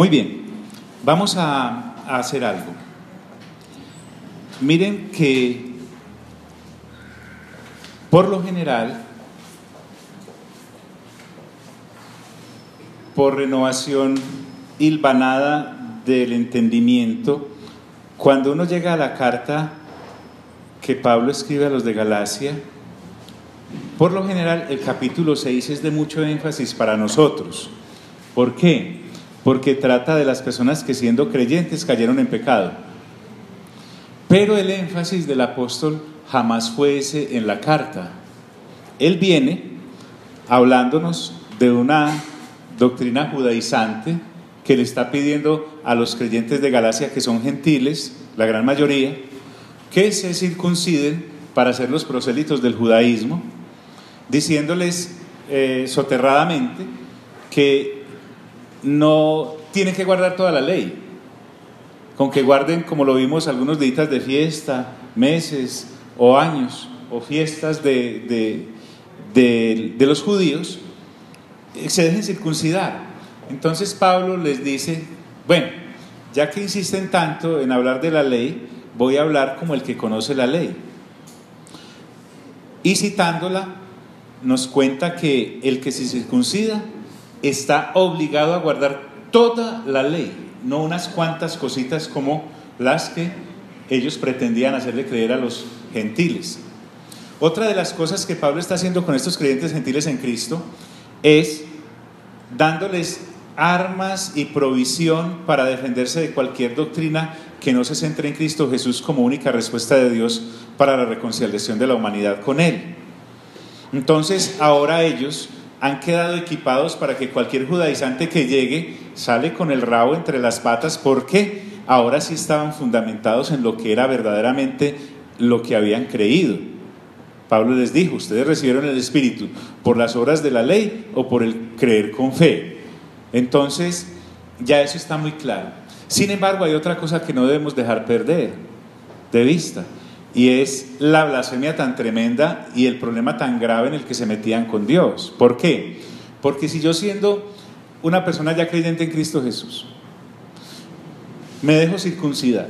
Muy bien, vamos a hacer algo. Miren que por lo general, por renovación hilvanada del entendimiento, cuando uno llega a la carta que Pablo escribe a los de Galacia, por lo general el capítulo 6 es de mucho énfasis para nosotros. ¿Por qué? Porque trata de las personas que siendo creyentes cayeron en pecado. Pero el énfasis del apóstol jamás fue ese en la carta. Él viene hablándonos de una doctrina judaizante que le está pidiendo a los creyentes de Galacia, que son gentiles, la gran mayoría, que se circunciden para ser los prosélitos del judaísmo, diciéndoles soterradamente que no tienen que guardar toda la ley, con que guarden, como lo vimos, algunos días de fiesta, meses o años, o fiestas de los judíos, se dejen circuncidar. Entonces Pablo les dice, bueno, ya que insisten tanto en hablar de la ley, voy a hablar como el que conoce la ley. Y citándola, nos cuenta que el que se circuncida está obligado a guardar toda la ley, no unas cuantas cositas como las que ellos pretendían hacerle creer a los gentiles. Otra de las cosas que Pablo está haciendo con estos creyentes gentiles en Cristo es dándoles armas y provisión para defenderse de cualquier doctrina que no se centre en Cristo Jesús como única respuesta de Dios para la reconciliación de la humanidad con Él. Entonces ahora ellos han quedado equipados para que cualquier judaizante que llegue sale con el rabo entre las patas, porque ahora sí estaban fundamentados en lo que era verdaderamente lo que habían creído. Pablo les dijo, ustedes recibieron el Espíritu por las obras de la ley o por el creer con fe. Entonces ya eso está muy claro. Sin embargo, hay otra cosa que no debemos dejar perder de vista, y es la blasfemia tan tremenda y el problema tan grave en el que se metían con Dios. ¿Por qué? Porque si yo, siendo una persona ya creyente en Cristo Jesús, me dejo circuncidar,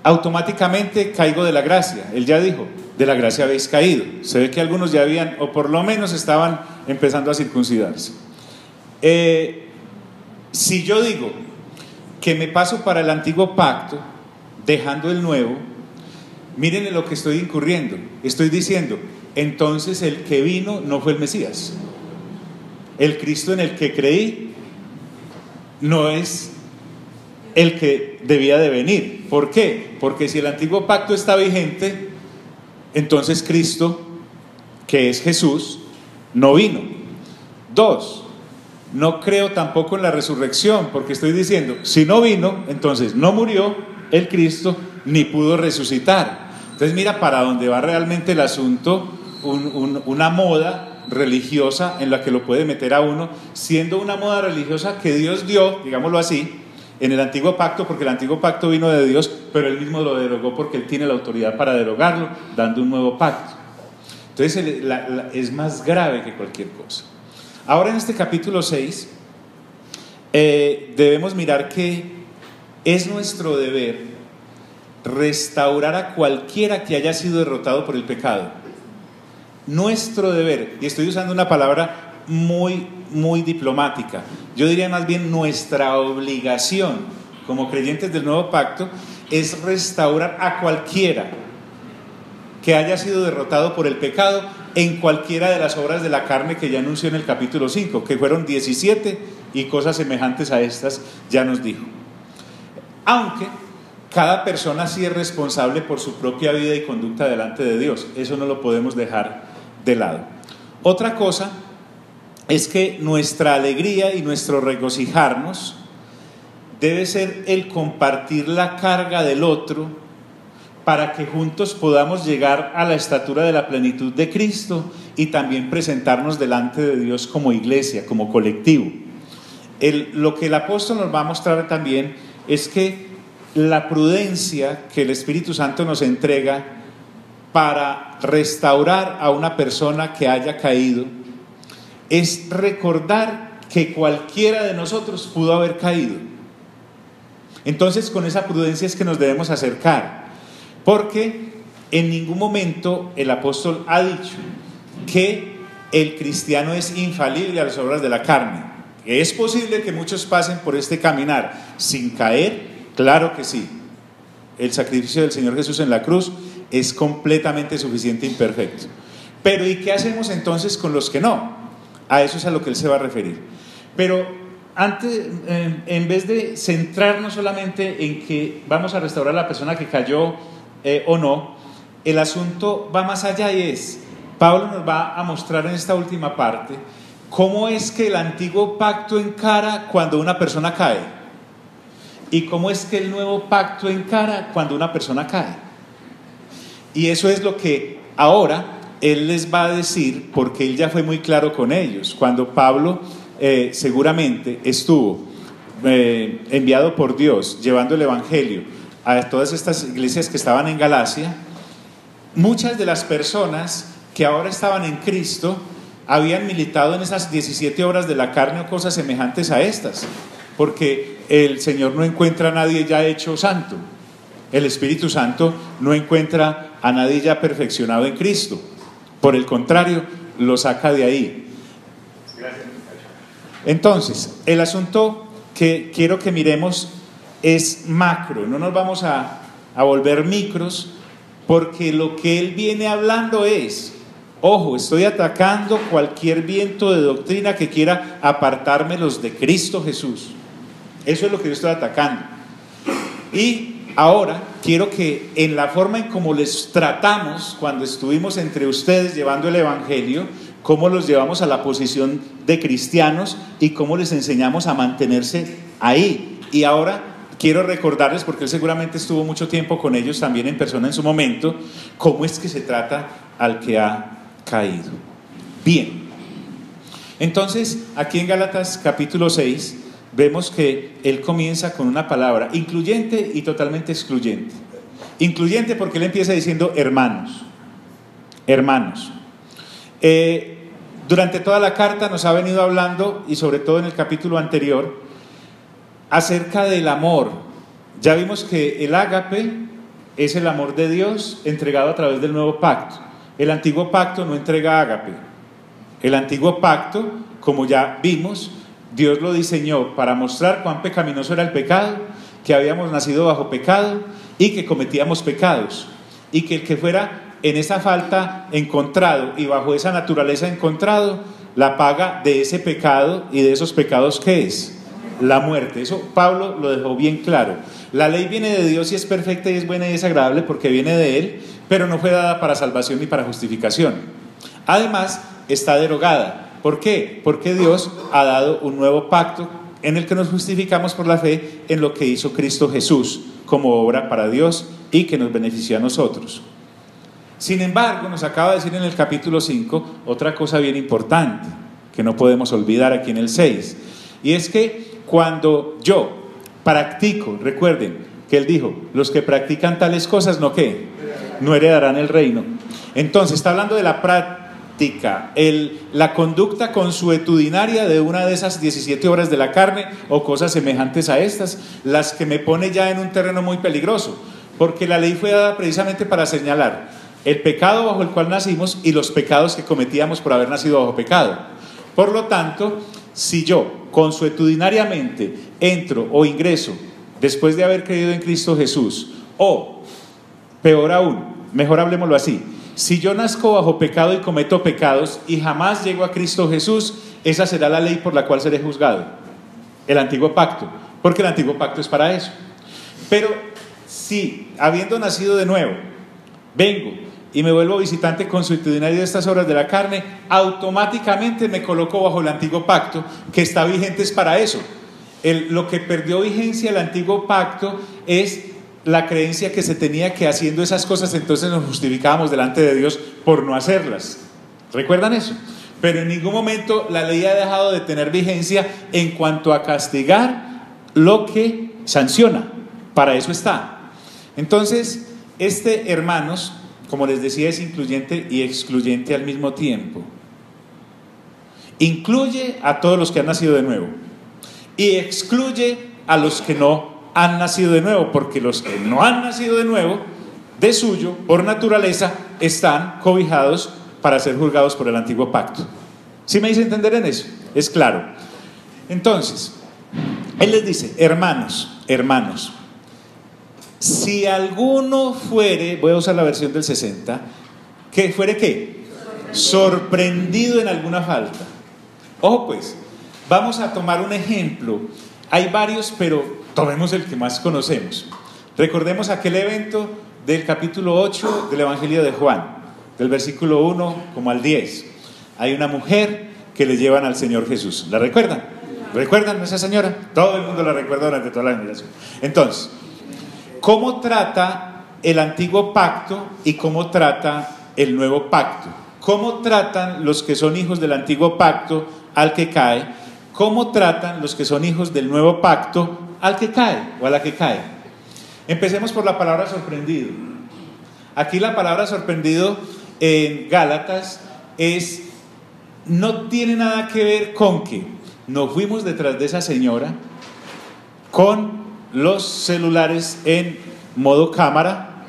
automáticamente caigo de la gracia. Él ya dijo, de la gracia habéis caído. Se ve que algunos ya habían, o por lo menos estaban empezando a circuncidarse. Si yo digo que me paso para el antiguo pacto, dejando el nuevo, miren en lo que estoy incurriendo. Estoy diciendo, entonces el que vino no fue el Mesías. El Cristo en el que creí no es el que debía de venir. ¿Por qué? Porque si el antiguo pacto está vigente, entonces Cristo, que es Jesús, no vino. 2, no creo tampoco en la resurrección, porque estoy diciendo, si no vino, entonces no murió el Cristo ni pudo resucitar. Entonces mira para dónde va realmente el asunto, una moda religiosa en la que lo puede meter a uno, siendo una moda religiosa que Dios dio, digámoslo así, en el antiguo pacto, porque el antiguo pacto vino de Dios, pero Él mismo lo derogó porque Él tiene la autoridad para derogarlo, dando un nuevo pacto. Entonces es más grave que cualquier cosa. Ahora en este capítulo 6 debemos mirar que es nuestro deber restaurar a cualquiera que haya sido derrotado por el pecado. Nuestro deber, y estoy usando una palabra muy diplomática, yo diría más bien nuestra obligación como creyentes del nuevo pacto, es restaurar a cualquiera que haya sido derrotado por el pecado en cualquiera de las obras de la carne que ya anunció en el capítulo 5, que fueron 17, y cosas semejantes a estas ya nos dijo. Aunque cada persona sí es responsable por su propia vida y conducta delante de Dios, eso no lo podemos dejar de lado. Otra cosa es que nuestra alegría y nuestro regocijarnos debe ser el compartir la carga del otro, para que juntos podamos llegar a la estatura de la plenitud de Cristo y también presentarnos delante de Dios como iglesia, como colectivo. Lo que el apóstol nos va a mostrar también es que la prudencia que el Espíritu Santo nos entrega para restaurar a una persona que haya caído es recordar que cualquiera de nosotros pudo haber caído. Entonces, con esa prudencia es que nos debemos acercar, porque en ningún momento el apóstol ha dicho que el cristiano es infalible a las obras de la carne. ¿Es posible que muchos pasen por este caminar sin caer? Claro que sí. El sacrificio del Señor Jesús en la cruz es completamente suficiente e imperfecto. Pero ¿y qué hacemos entonces con los que no? A eso es a lo que él se va a referir. Pero antes, en vez de centrarnos solamente en que vamos a restaurar a la persona que cayó o no, el asunto va más allá y es, Pablo nos va a mostrar en esta última parte cómo es que el antiguo pacto encara cuando una persona cae y cómo es que el nuevo pacto encara cuando una persona cae. Y eso es lo que ahora él les va a decir, porque él ya fue muy claro con ellos. Cuando Pablo seguramente estuvo enviado por Dios llevando el evangelio a todas estas iglesias que estaban en Galacia, muchas de las personas que ahora estaban en Cristo habían militado en esas 17 obras de la carne o cosas semejantes a estas, porque el Señor no encuentra a nadie ya hecho santo, el Espíritu Santo no encuentra a nadie ya perfeccionado en Cristo, por el contrario, lo saca de ahí. Entonces, el asunto que quiero que miremos es macro, no nos vamos a volver micros, porque lo que él viene hablando es, ojo, estoy atacando cualquier viento de doctrina que quiera apartármelos de Cristo Jesús. Eso es lo que yo estoy atacando. Y ahora quiero que en la forma en cómo les tratamos cuando estuvimos entre ustedes llevando el evangelio, cómo los llevamos a la posición de cristianos y cómo les enseñamos a mantenerse ahí. Y ahora quiero recordarles, porque él seguramente estuvo mucho tiempo con ellos también en persona en su momento, cómo es que se trata al que ha caído. Bien, entonces aquí en Gálatas capítulo 6 vemos que él comienza con una palabra incluyente y totalmente excluyente. Incluyente porque él empieza diciendo hermanos, hermanos. Durante toda la carta nos ha venido hablando, y sobre todo en el capítulo anterior, acerca del amor. Ya vimos que el ágape es el amor de Dios entregado a través del nuevo pacto. El antiguo pacto no entrega ágape. El antiguo pacto, como ya vimos, Dios lo diseñó para mostrar cuán pecaminoso era el pecado, que habíamos nacido bajo pecado y que cometíamos pecados, y que el que fuera en esa falta encontrado y bajo esa naturaleza encontrado, la paga de ese pecado y de esos pecados, ¿qué es? La muerte. Eso Pablo lo dejó bien claro. La ley viene de Dios y es perfecta y es buena y es agradable porque viene de Él, pero no fue dada para salvación ni para justificación. Además, está derogada. ¿Por qué? Porque Dios ha dado un nuevo pacto en el que nos justificamos por la fe en lo que hizo Cristo Jesús como obra para Dios y que nos benefició a nosotros. Sin embargo, nos acaba de decir en el capítulo 5 otra cosa bien importante que no podemos olvidar aquí en el 6, y es que cuando yo practico, recuerden que él dijo, los que practican tales cosas, ¿no qué? No heredarán el reino. Entonces está hablando de la práctica, la conducta consuetudinaria de una de esas 17 obras de la carne o cosas semejantes a estas, las que me pone ya en un terreno muy peligroso, porque la ley fue dada precisamente para señalar el pecado bajo el cual nacimos y los pecados que cometíamos por haber nacido bajo pecado. Por lo tanto, si yo consuetudinariamente entro o ingreso después de haber creído en Cristo Jesús, o peor aún, mejor hablemoslo así, si yo nazco bajo pecado y cometo pecados y jamás llego a Cristo Jesús, esa será la ley por la cual seré juzgado, el antiguo pacto, porque el antiguo pacto es para eso. Pero si habiendo nacido de nuevo vengo y me vuelvo visitante consuetudinario de estas obras de la carne, automáticamente me coloco bajo el antiguo pacto que está vigente es para eso. Lo que perdió vigencia el antiguo pacto es la creencia que se tenía que haciendo esas cosas entonces nos justificábamos delante de Dios por no hacerlas. ¿Recuerdan eso? Pero en ningún momento la ley ha dejado de tener vigencia en cuanto a castigar lo que sanciona. Para eso está. Entonces, hermanos, como les decía, es incluyente y excluyente al mismo tiempo. incluye a todos los que han nacido de nuevo y excluye a los que no han nacido de nuevo, porque los que no han nacido de nuevo, de suyo, por naturaleza, están cobijados para ser juzgados por el antiguo pacto. ¿Sí me hice entender en eso? Es claro. Entonces, él les dice: hermanos, si alguno fuere, voy a usar la versión del 60, que fuere ¿qué? Sorprendido en alguna falta. Ojo pues, vamos a tomar un ejemplo. Hay varios, pero tomemos el que más conocemos. Recordemos aquel evento del capítulo 8 del Evangelio de Juan, del versículo 1 como al 10. Hay una mujer que le llevan al Señor Jesús. ¿La recuerdan? ¿Recuerdan a esa señora? Todo el mundo la recuerda durante toda la generación. Entonces, ¿cómo trata el antiguo pacto y cómo trata el nuevo pacto? ¿Cómo tratan los que son hijos del antiguo pacto al que cae? ¿Cómo tratan los que son hijos del nuevo pacto al que cae o a la que cae? Empecemos por la palabra sorprendido. Aquí la palabra sorprendido en Gálatas no tiene nada que ver con que nos fuimos detrás de esa señora con los celulares en modo cámara,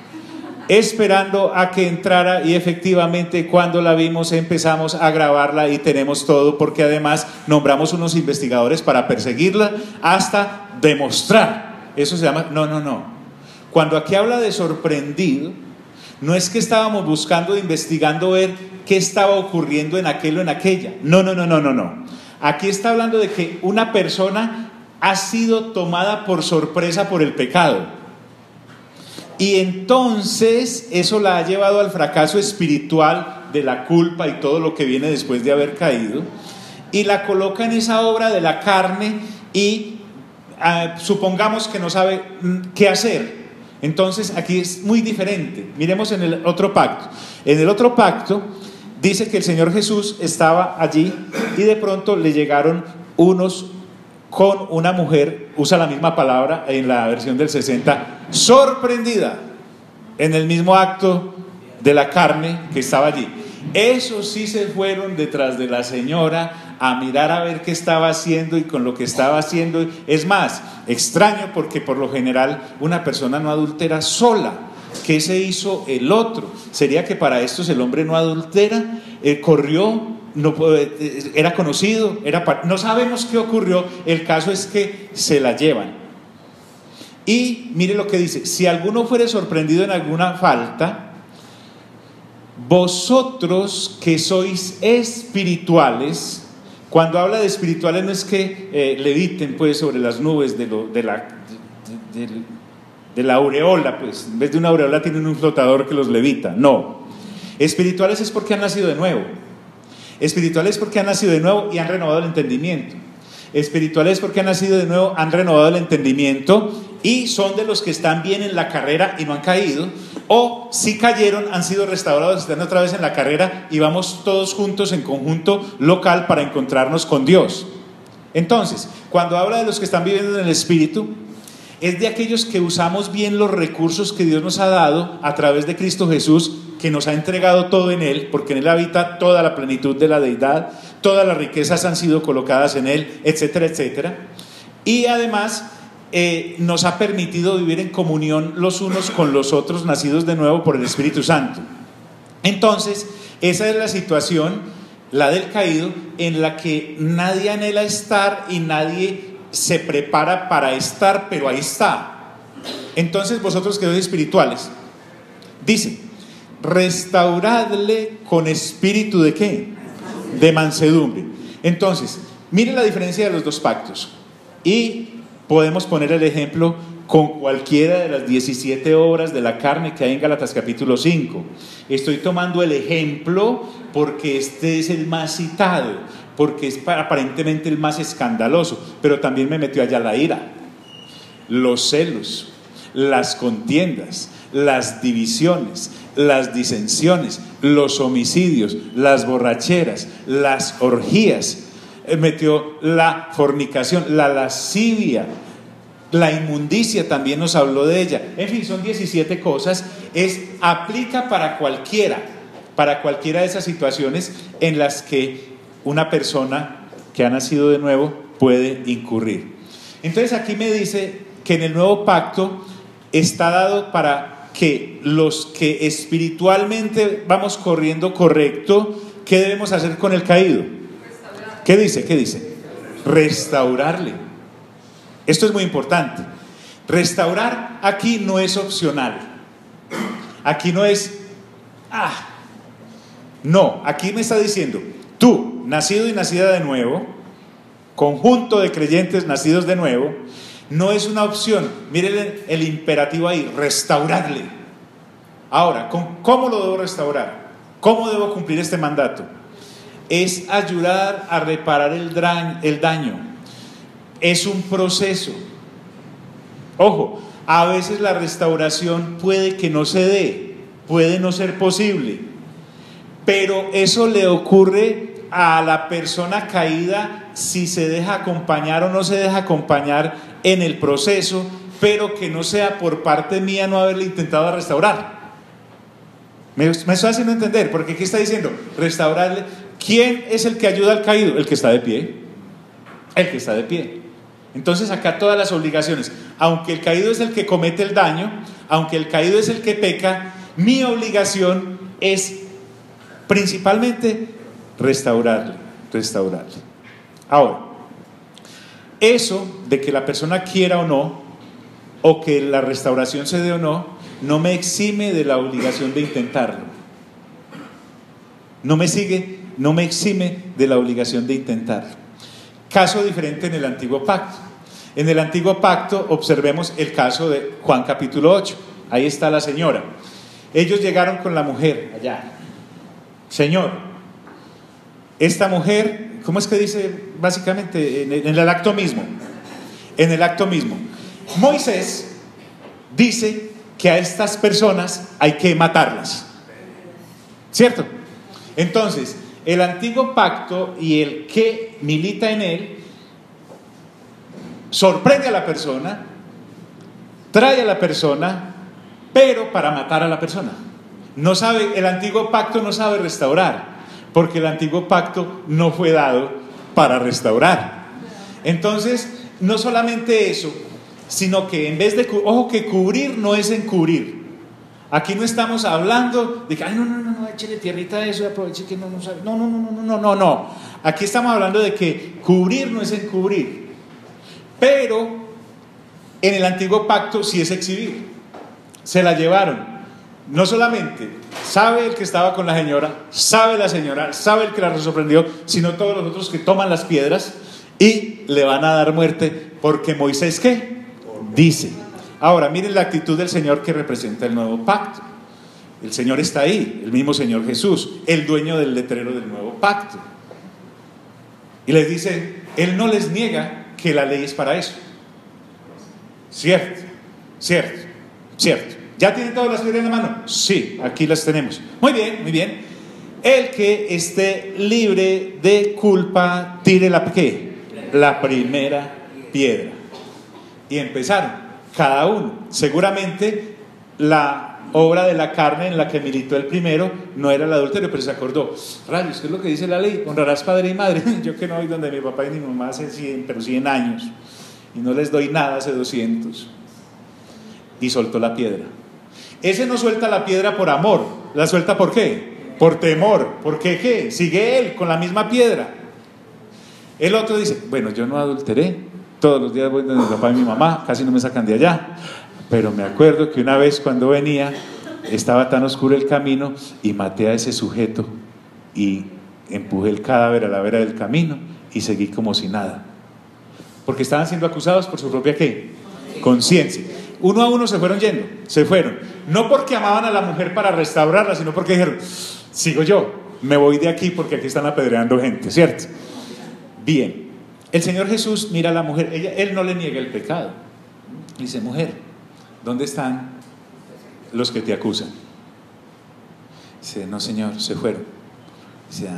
esperando a que entrara, y efectivamente cuando la vimos empezamos a grabarla y tenemos todo, porque además nombramos unos investigadores para perseguirla hasta demostrar. Eso se llama, no. Cuando aquí habla de sorprendido, no es que estábamos buscando, investigando ver qué estaba ocurriendo en aquel o en aquella. No. Aquí está hablando de que una persona ha sido tomada por sorpresa por el pecado. Y entonces eso la ha llevado al fracaso espiritual de la culpa y todo lo que viene después de haber caído. Y la coloca en esa obra de la carne y supongamos que no sabe qué hacer. Entonces aquí es muy diferente. Miremos en el otro pacto. En el otro pacto dice que el Señor Jesús estaba allí y de pronto le llegaron unos con una mujer, usa la misma palabra en la versión del 60, sorprendida en el mismo acto de la carne que estaba allí. Esos sí se fueron detrás de la señora a mirar a ver qué estaba haciendo y con lo que estaba haciendo. Es más, extraño porque por lo general una persona no adultera sola. ¿Qué se hizo el otro? ¿Sería que para estos el hombre no adultera? Corrió, no, era conocido, no sabemos qué ocurrió. El caso es que se la llevan. Y mire lo que dice: si alguno fuere sorprendido en alguna falta, vosotros que sois espirituales. Cuando habla de espirituales no es que leviten pues sobre las nubes de la aureola, pues en vez de una aureola tienen un flotador que los levita. No, espirituales es porque han nacido de nuevo. Espirituales porque han nacido de nuevo y han renovado el entendimiento. Espirituales porque han nacido de nuevo, han renovado el entendimiento y son de los que están bien en la carrera y no han caído, o si cayeron han sido restaurados, están otra vez en la carrera y vamos todos juntos en conjunto local para encontrarnos con Dios. Entonces, cuando habla de los que están viviendo en el Espíritu, es de aquellos que usamos bien los recursos que Dios nos ha dado a través de Cristo Jesús, que nos ha entregado todo en Él, porque en Él habita toda la plenitud de la deidad, todas las riquezas han sido colocadas en Él, etcétera, etcétera. Y además nos ha permitido vivir en comunión los unos con los otros, nacidos de nuevo por el Espíritu Santo. Entonces, esa es la situación, la del caído, en la que nadie anhela estar y nadie se prepara para estar, pero ahí está. Entonces, vosotros que sois espirituales, dice: restauradle con espíritu ¿de qué? De mansedumbre. Entonces, miren la diferencia de los dos pactos. Y podemos poner el ejemplo con cualquiera de las 17 obras de la carne que hay en Gálatas capítulo 5. Estoy tomando el ejemplo porque este es el más citado, porque es aparentemente el más escandaloso, pero también me metió allá la ira, los celos, las contiendas, las divisiones, las disensiones, los homicidios, las borracheras, las orgías, metió la fornicación, la lascivia, la inmundicia, también nos habló de ella. En fin, son 17 cosas. Aplica para cualquiera de esas situaciones en las que una persona que ha nacido de nuevo puede incurrir. Entonces aquí me dice que en el nuevo pacto está dado para que los que espiritualmente vamos corriendo correcto, ¿qué debemos hacer con el caído? ¿Qué dice? ¿Qué dice? Restaurarle. Esto es muy importante. Restaurar aquí no es opcional. Aquí no es, no, aquí me está diciendo, tú, nacido y nacida de nuevo, conjunto de creyentes nacidos de nuevo, no es una opción. Miren el imperativo ahí, restaurarle. Ahora, ¿cómo lo debo restaurar? ¿Cómo debo cumplir este mandato? Es ayudar a reparar el daño. Es un proceso. Ojo, a veces la restauración puede que no se dé, puede no ser posible, pero eso le ocurre a la persona caída si se deja acompañar o no se deja acompañar en el proceso, pero que no sea por parte mía no haberle intentado restaurar. Me estoy haciendo entender, porque aquí está diciendo restaurarle. ¿Quién es el que ayuda al caído? El que está de pie. El que está de pie. Entonces acá todas las obligaciones, aunque el caído es el que comete el daño, aunque el caído es el que peca, mi obligación es principalmente restaurarle. Ahora, eso de que la persona quiera o no, o que la restauración se dé o no, no me exime de la obligación de intentarlo. No me exime de la obligación de intentarlo. Caso diferente en el antiguo pacto. En el antiguo pacto observemos el caso de Juan capítulo 8. Ahí está la señora. Ellos llegaron con la mujer allá. Señor, esta mujer, ¿cómo es que dice básicamente? En el acto mismo. En el acto mismo. Moisés dice que a estas personas hay que matarlas. ¿Cierto? Entonces, el antiguo pacto y el que milita en él sorprende a la persona, trae a la persona, pero para matar a la persona. No sabe, el antiguo pacto no sabe restaurar, porque el antiguo pacto no fue dado para restaurar. Entonces, no solamente eso, sino que en vez de, ojo, que cubrir no es encubrir. Aquí no estamos hablando de que, ay, no, échale tierrita a eso y aproveche que no sabe. No. Aquí estamos hablando de que cubrir no es encubrir. Pero en el antiguo pacto sí es exhibir. Se la llevaron. No solamente sabe el que estaba con la señora, sabe la señora, sabe el que la sorprendió, sino todos los otros que toman las piedras y le van a dar muerte, porque Moisés, ¿qué? Dice. Ahora, miren la actitud del Señor que representa el nuevo pacto. El Señor está ahí, el mismo Señor Jesús, el dueño del letrero del nuevo pacto. Y les dice, Él no les niega que la ley es para eso. Cierto. ¿Ya tienen todas las piedras en la mano? Sí, aquí las tenemos. Muy bien. El que esté libre de culpa, tire la primera piedra. Y empezaron. Cada uno, seguramente la obra de la carne en la que militó el primero no era el adulterio, pero se acordó, rayos, ¿qué es lo que dice la ley? Honrarás padre y madre. Yo que no voy donde mi papá y mi mamá hace 100 años y no les doy nada hace 200. Y soltó la piedra. Ese no suelta la piedra por amor, la suelta ¿por qué? Por temor. ¿Por qué? Sigue él con la misma piedra. El otro dice, bueno, yo no adulteré. Todos los días voy donde mi papá y mi mamá, casi no me sacan de allá. Pero me acuerdo que una vez cuando venía, estaba tan oscuro el camino y maté a ese sujeto y empujé el cadáver a la vera del camino y seguí como si nada. Porque estaban siendo acusados por su propia ¿qué? Conciencia. Uno a uno se fueron yendo, se fueron. No porque amaban a la mujer para restaurarla, sino porque dijeron, sigo yo, me voy de aquí porque aquí están apedreando gente, ¿cierto? Bien. El Señor Jesús mira a la mujer, Él no le niega el pecado. Dice, mujer, ¿dónde están los que te acusan? Dice, no Señor, se fueron. Dice,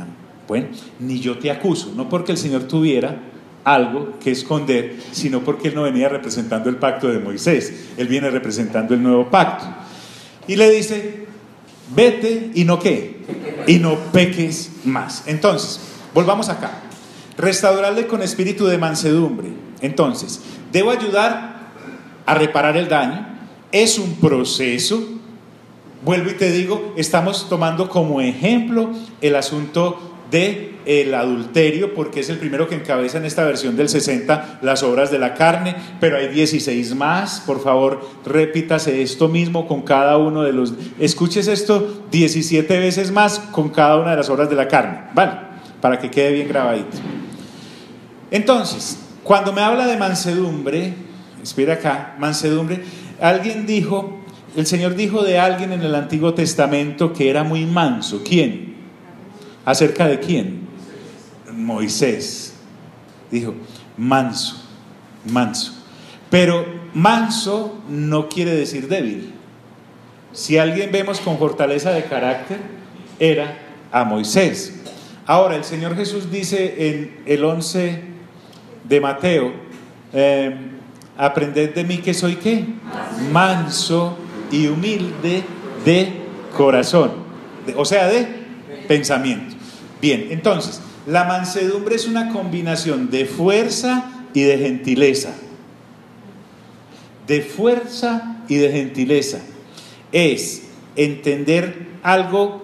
bueno, ni yo te acuso, no porque el Señor tuviera algo que esconder, sino porque Él no venía representando el pacto de Moisés, Él viene representando el nuevo pacto. Y le dice, vete y no ¿qué? Y no peques más. Entonces, volvamos acá. Restaurarle con espíritu de mansedumbre. Entonces, debo ayudar a reparar el daño. Es un proceso. Vuelvo y te digo, estamos tomando como ejemplo el asunto del adulterio, porque es el primero que encabeza en esta versión del 60 las obras de la carne, pero hay 16 más. Por favor, repítase esto mismo con cada uno de los, escuches esto 17 veces más con cada una de las obras de la carne, ¿vale? Para que quede bien grabadito. Entonces, cuando me habla de mansedumbre, espera acá, mansedumbre, alguien dijo, el Señor dijo de alguien en el Antiguo Testamento que era muy manso. ¿Quién? ¿Acerca de quién? Moisés. Dijo, manso, manso. Pero manso no quiere decir débil. Si alguien vemos con fortaleza de carácter, era a Moisés. Ahora, el Señor Jesús dice en el 11 de Mateo, aprended de mí que soy ¿qué? Manso y humilde de corazón, o sea, de pensamiento. Bien, entonces, la mansedumbre es una combinación de fuerza y de gentileza. De fuerza y de gentileza. Es entender algo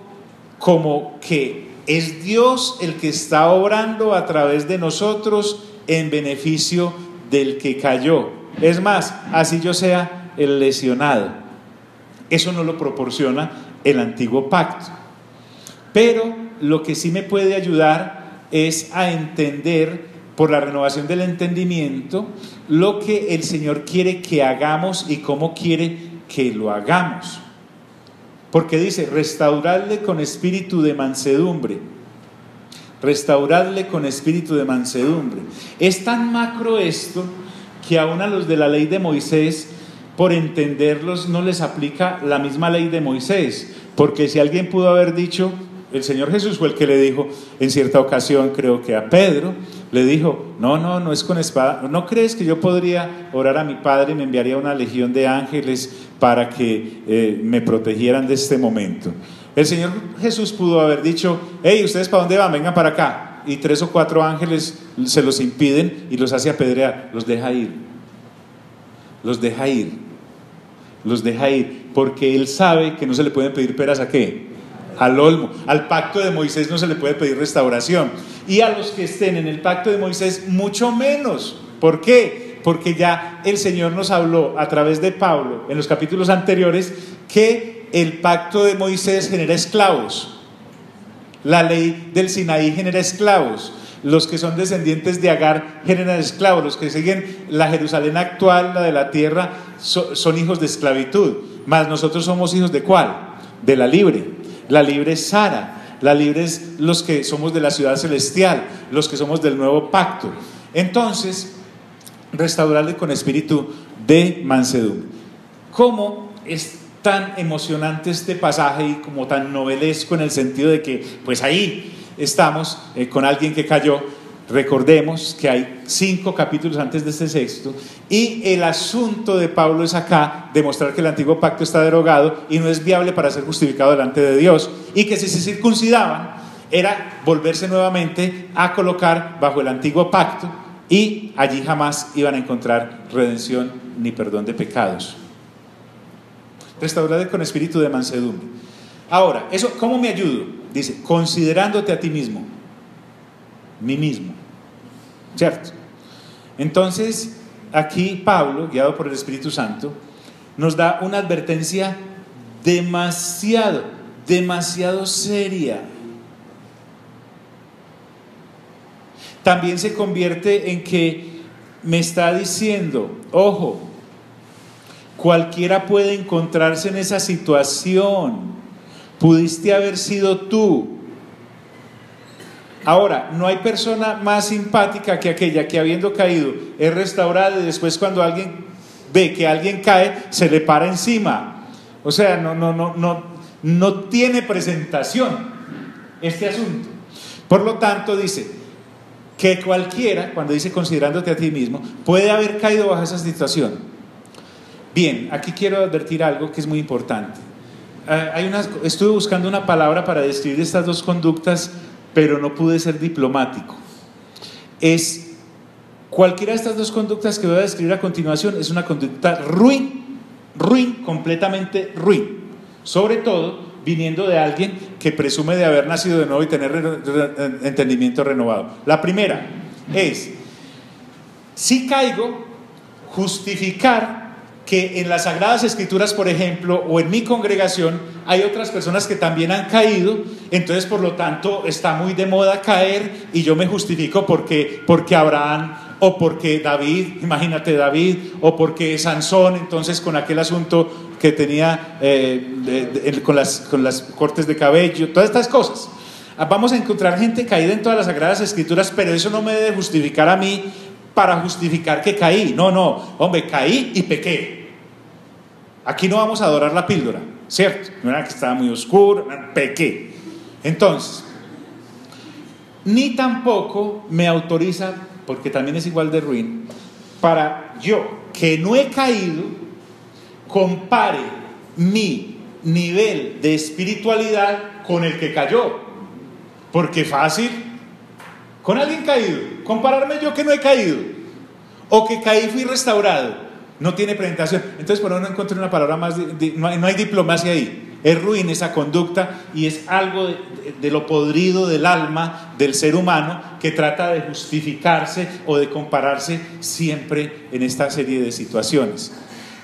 como que es Dios el que está obrando a través de nosotros en beneficio del que cayó. Es más, así yo sea el lesionado. Eso no lo proporciona el antiguo pacto. Pero lo que sí me puede ayudar es a entender, por la renovación del entendimiento, lo que el Señor quiere que hagamos y cómo quiere que lo hagamos. Porque dice, restauradle con espíritu de mansedumbre. Restauradle con espíritu de mansedumbre. Es tan macro esto que aún a los de la ley de Moisés, por entenderlos, no les aplica la misma ley de Moisés. Porque si alguien pudo haber dicho, el Señor Jesús fue el que le dijo en cierta ocasión, creo que a Pedro, le dijo, no es con espada. ¿No crees que yo podría orar a mi Padre y me enviaría una legión de ángeles para que me protegieran de este momento? El Señor Jesús pudo haber dicho, hey, ¿ustedes para dónde van? Vengan para acá. Y 3 o 4 ángeles se los impiden y los hace apedrear. Los deja ir. Los deja ir. Los deja ir. Porque Él sabe que no se le pueden pedir peras a ¿qué? Al olmo. Al pacto de Moisés no se le puede pedir restauración. Y a los que estén en el pacto de Moisés, mucho menos. ¿Por qué? Porque ya el Señor nos habló a través de Pablo en los capítulos anteriores que el pacto de Moisés genera esclavos. La ley del Sinaí genera esclavos. Los que son descendientes de Agar generan esclavos. Los que siguen la Jerusalén actual, la de la tierra, son hijos de esclavitud. Mas nosotros somos hijos ¿de cuál? De la libre. La libre es Sara. La libre es los que somos de la ciudad celestial, los que somos del nuevo pacto. Entonces, restaurarle con espíritu de mansedumbre. ¿Cómo es tan emocionante este pasaje y como tan novelesco en el sentido de que pues ahí estamos con alguien que cayó? Recordemos que hay 5 capítulos antes de este sexto y el asunto de Pablo es acá demostrar que el antiguo pacto está derogado y no es viable para ser justificado delante de Dios, y que si se circuncidaban era volverse nuevamente a colocar bajo el antiguo pacto y allí jamás iban a encontrar redención ni perdón de pecados. Restaurarle con espíritu de mansedumbre. Ahora, ¿eso cómo me ayudo? Dice, considerándote a ti mismo, mí mismo, ¿cierto? Entonces, aquí Pablo, guiado por el Espíritu Santo, nos da una advertencia demasiado seria. También se convierte en que me está diciendo, ojo, cualquiera puede encontrarse en esa situación, pudiste haber sido tú. Ahora, no hay persona más simpática que aquella que habiendo caído es restaurada y después cuando alguien ve que alguien cae se le para encima. O sea, no tiene presentación este asunto. Por lo tanto dice que cualquiera, cuando dice considerándote a ti mismo, puede haber caído bajo esa situación. Bien, aquí quiero advertir algo que es muy importante. Estuve buscando una palabra para describir estas dos conductas pero no pude ser diplomático. Es cualquiera de estas dos conductas que voy a describir a continuación, es una conducta ruin, completamente ruin, sobre todo viniendo de alguien que presume de haber nacido de nuevo y tener entendimiento renovado. La primera es, si caigo, justificar que en las Sagradas Escrituras, por ejemplo, o en mi congregación, hay otras personas que también han caído, entonces por lo tanto está muy de moda caer y yo me justifico porque Abraham, o porque David, imagínate David, o porque Sansón, entonces con aquel asunto que tenía con las cortes de cabello, todas estas cosas. Vamos a encontrar gente caída en todas las Sagradas Escrituras, pero eso no me debe justificar a mí para justificar que caí. No, hombre, caí y pequé. Aquí no vamos a adorar la píldora, ¿cierto? No era que estaba muy oscuro, pequé. Entonces, ni tampoco me autoriza, porque también es igual de ruin, para yo, que no he caído, compare mi nivel de espiritualidad con el que cayó. Porque fácil, con alguien caído, compararme yo que no he caído, o que caí y fui restaurado, no tiene presentación. Entonces por eso no encontré una palabra más, no hay diplomacia ahí. Es ruin esa conducta y es algo de lo podrido del alma del ser humano, que trata de justificarse o de compararse siempre en esta serie de situaciones.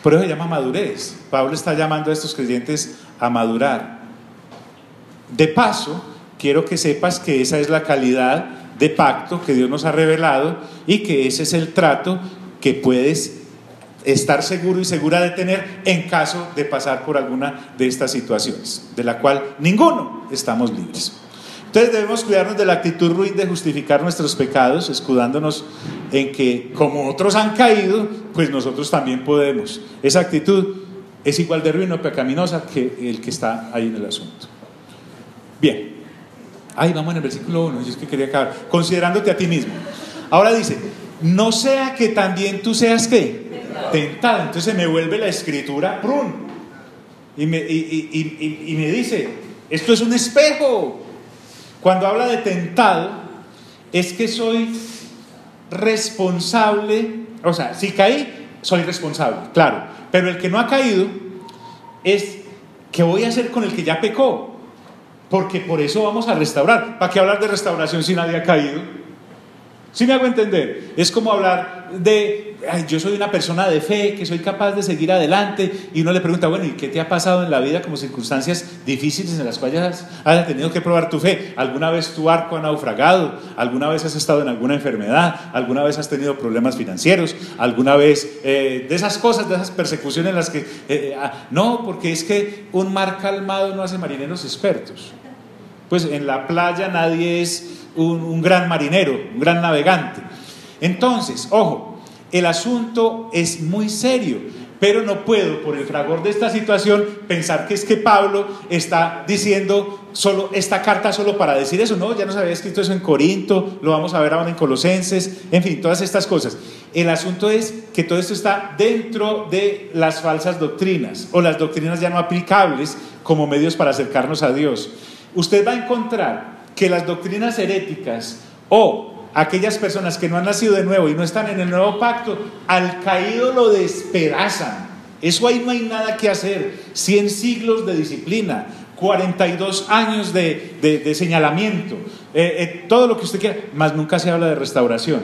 Por eso se llama madurez. Pablo está llamando a estos creyentes a madurar. De paso, quiero que sepas que esa es la calidad de pacto que Dios nos ha revelado y que ese es el trato que puedes estar seguro y segura de tener en caso de pasar por alguna de estas situaciones, de la cual ninguno estamos libres. Entonces debemos cuidarnos de la actitud ruin de justificar nuestros pecados, escudándonos en que como otros han caído, pues nosotros también podemos. Esa actitud es igual de ruin o pecaminosa que el que está ahí en el asunto. Bien, ahí vamos en el versículo 1, yo es que quería acabar, considerándote a ti mismo. Ahora dice, no sea que también tú seas ¿qué? Tentado. Entonces se me vuelve la escritura prun y me dice, esto es un espejo. Cuando habla de tentado, es que soy responsable. O sea, si caí, soy responsable, claro, pero el que no ha caído es, ¿qué voy a hacer con el que ya pecó? Porque por eso vamos a restaurar. ¿Para qué hablar de restauración si nadie ha caído? ¿Sí me hago entender? Es como hablar de, yo soy una persona de fe, que soy capaz de seguir adelante, y uno le pregunta, bueno, ¿y qué te ha pasado en la vida como circunstancias difíciles en las cuales has tenido que probar tu fe? ¿Alguna vez tu barco ha naufragado? ¿Alguna vez has estado en alguna enfermedad? ¿Alguna vez has tenido problemas financieros? ¿Alguna vez de esas cosas, de esas persecuciones en las que... no, porque es que un mar calmado no hace marineros expertos. Pues en la playa nadie es un gran marinero, un gran navegante. Entonces, ojo, el asunto es muy serio, pero no puedo, por el fragor de esta situación, pensar que es que Pablo está diciendo solo esta carta solo para decir eso. No, ya nos había escrito eso en Corinto, lo vamos a ver ahora en Colosenses, en fin, todas estas cosas. El asunto es que todo esto está dentro de las falsas doctrinas, o las doctrinas ya no aplicables como medios para acercarnos a Dios. Usted va a encontrar que las doctrinas heréticas o aquellas personas que no han nacido de nuevo y no están en el nuevo pacto, al caído lo despedazan. Eso ahí no hay nada que hacer. 100 siglos de disciplina, 42 años de señalamiento, todo lo que usted quiera, mas nunca se habla de restauración.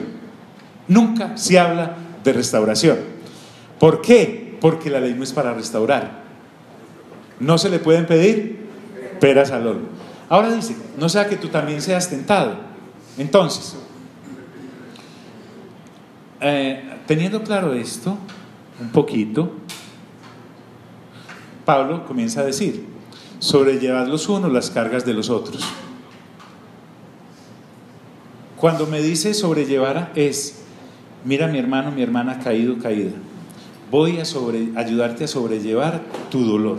Nunca se habla de restauración. ¿Por qué? Porque la ley no es para restaurar. No se le pueden pedir peras al olmo. Ahora dice, no sea que tú también seas tentado. Entonces, teniendo claro esto, un poquito, Pablo comienza a decir, sobrellevad los unos las cargas de los otros. Cuando me dice sobrellevar es, mira mi hermano, mi hermana caído, caída, voy a ayudarte a sobrellevar tu dolor,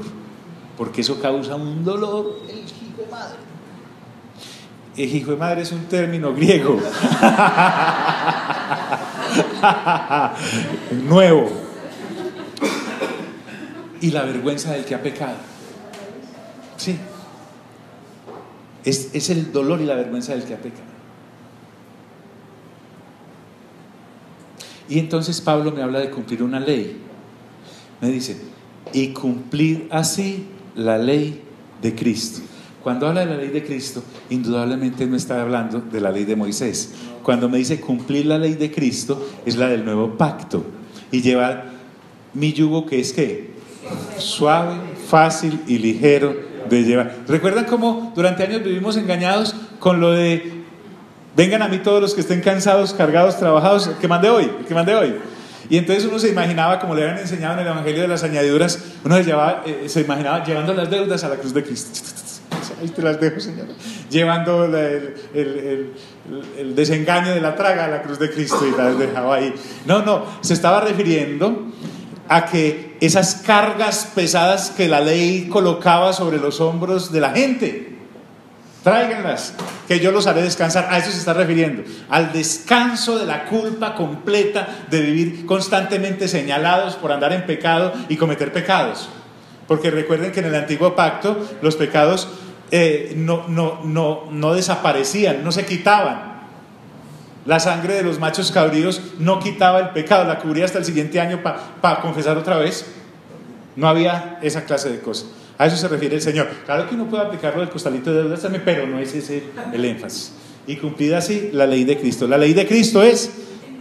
porque eso causa un dolor. El hijo de madre es un término griego nuevo. Y la vergüenza del que ha pecado. Sí. Es el dolor y la vergüenza del que ha pecado. Y entonces Pablo me habla de cumplir una ley. Me dice, y cumplir así la ley de Cristo. Cuando habla de la ley de Cristo, indudablemente no está hablando de la ley de Moisés. Cuando me dice cumplir la ley de Cristo, es la del nuevo pacto. Y llevar mi yugo, que es ¿qué? Suave, fácil y ligero de llevar. ¿Recuerdan cómo durante años vivimos engañados con lo de vengan a mí todos los que estén cansados, cargados, trabajados, el que mande hoy, el que mande hoy? Y entonces uno se imaginaba, como le habían enseñado en el Evangelio de las Añadiduras, uno se imaginaba llevando las deudas a la cruz de Cristo. Ahí te las dejo, Señor. Llevando el desengaño de la traga a la cruz de Cristo y las dejaba ahí. No, se estaba refiriendo a que esas cargas pesadas que la ley colocaba sobre los hombros de la gente, tráiganlas, que yo los haré descansar. A eso se está refiriendo, al descanso de la culpa completa de vivir constantemente señalados por andar en pecado y cometer pecados. Porque recuerden que en el antiguo pacto los pecados no desaparecían, no se quitaban. La sangre de los machos cabríos no quitaba el pecado, la cubría hasta el siguiente año para confesar otra vez. No había esa clase de cosas. A eso se refiere el Señor. Claro que uno puede aplicarlo del costalito de deudas también, pero no es ese el énfasis. Y cumplida así la ley de Cristo. La ley de Cristo es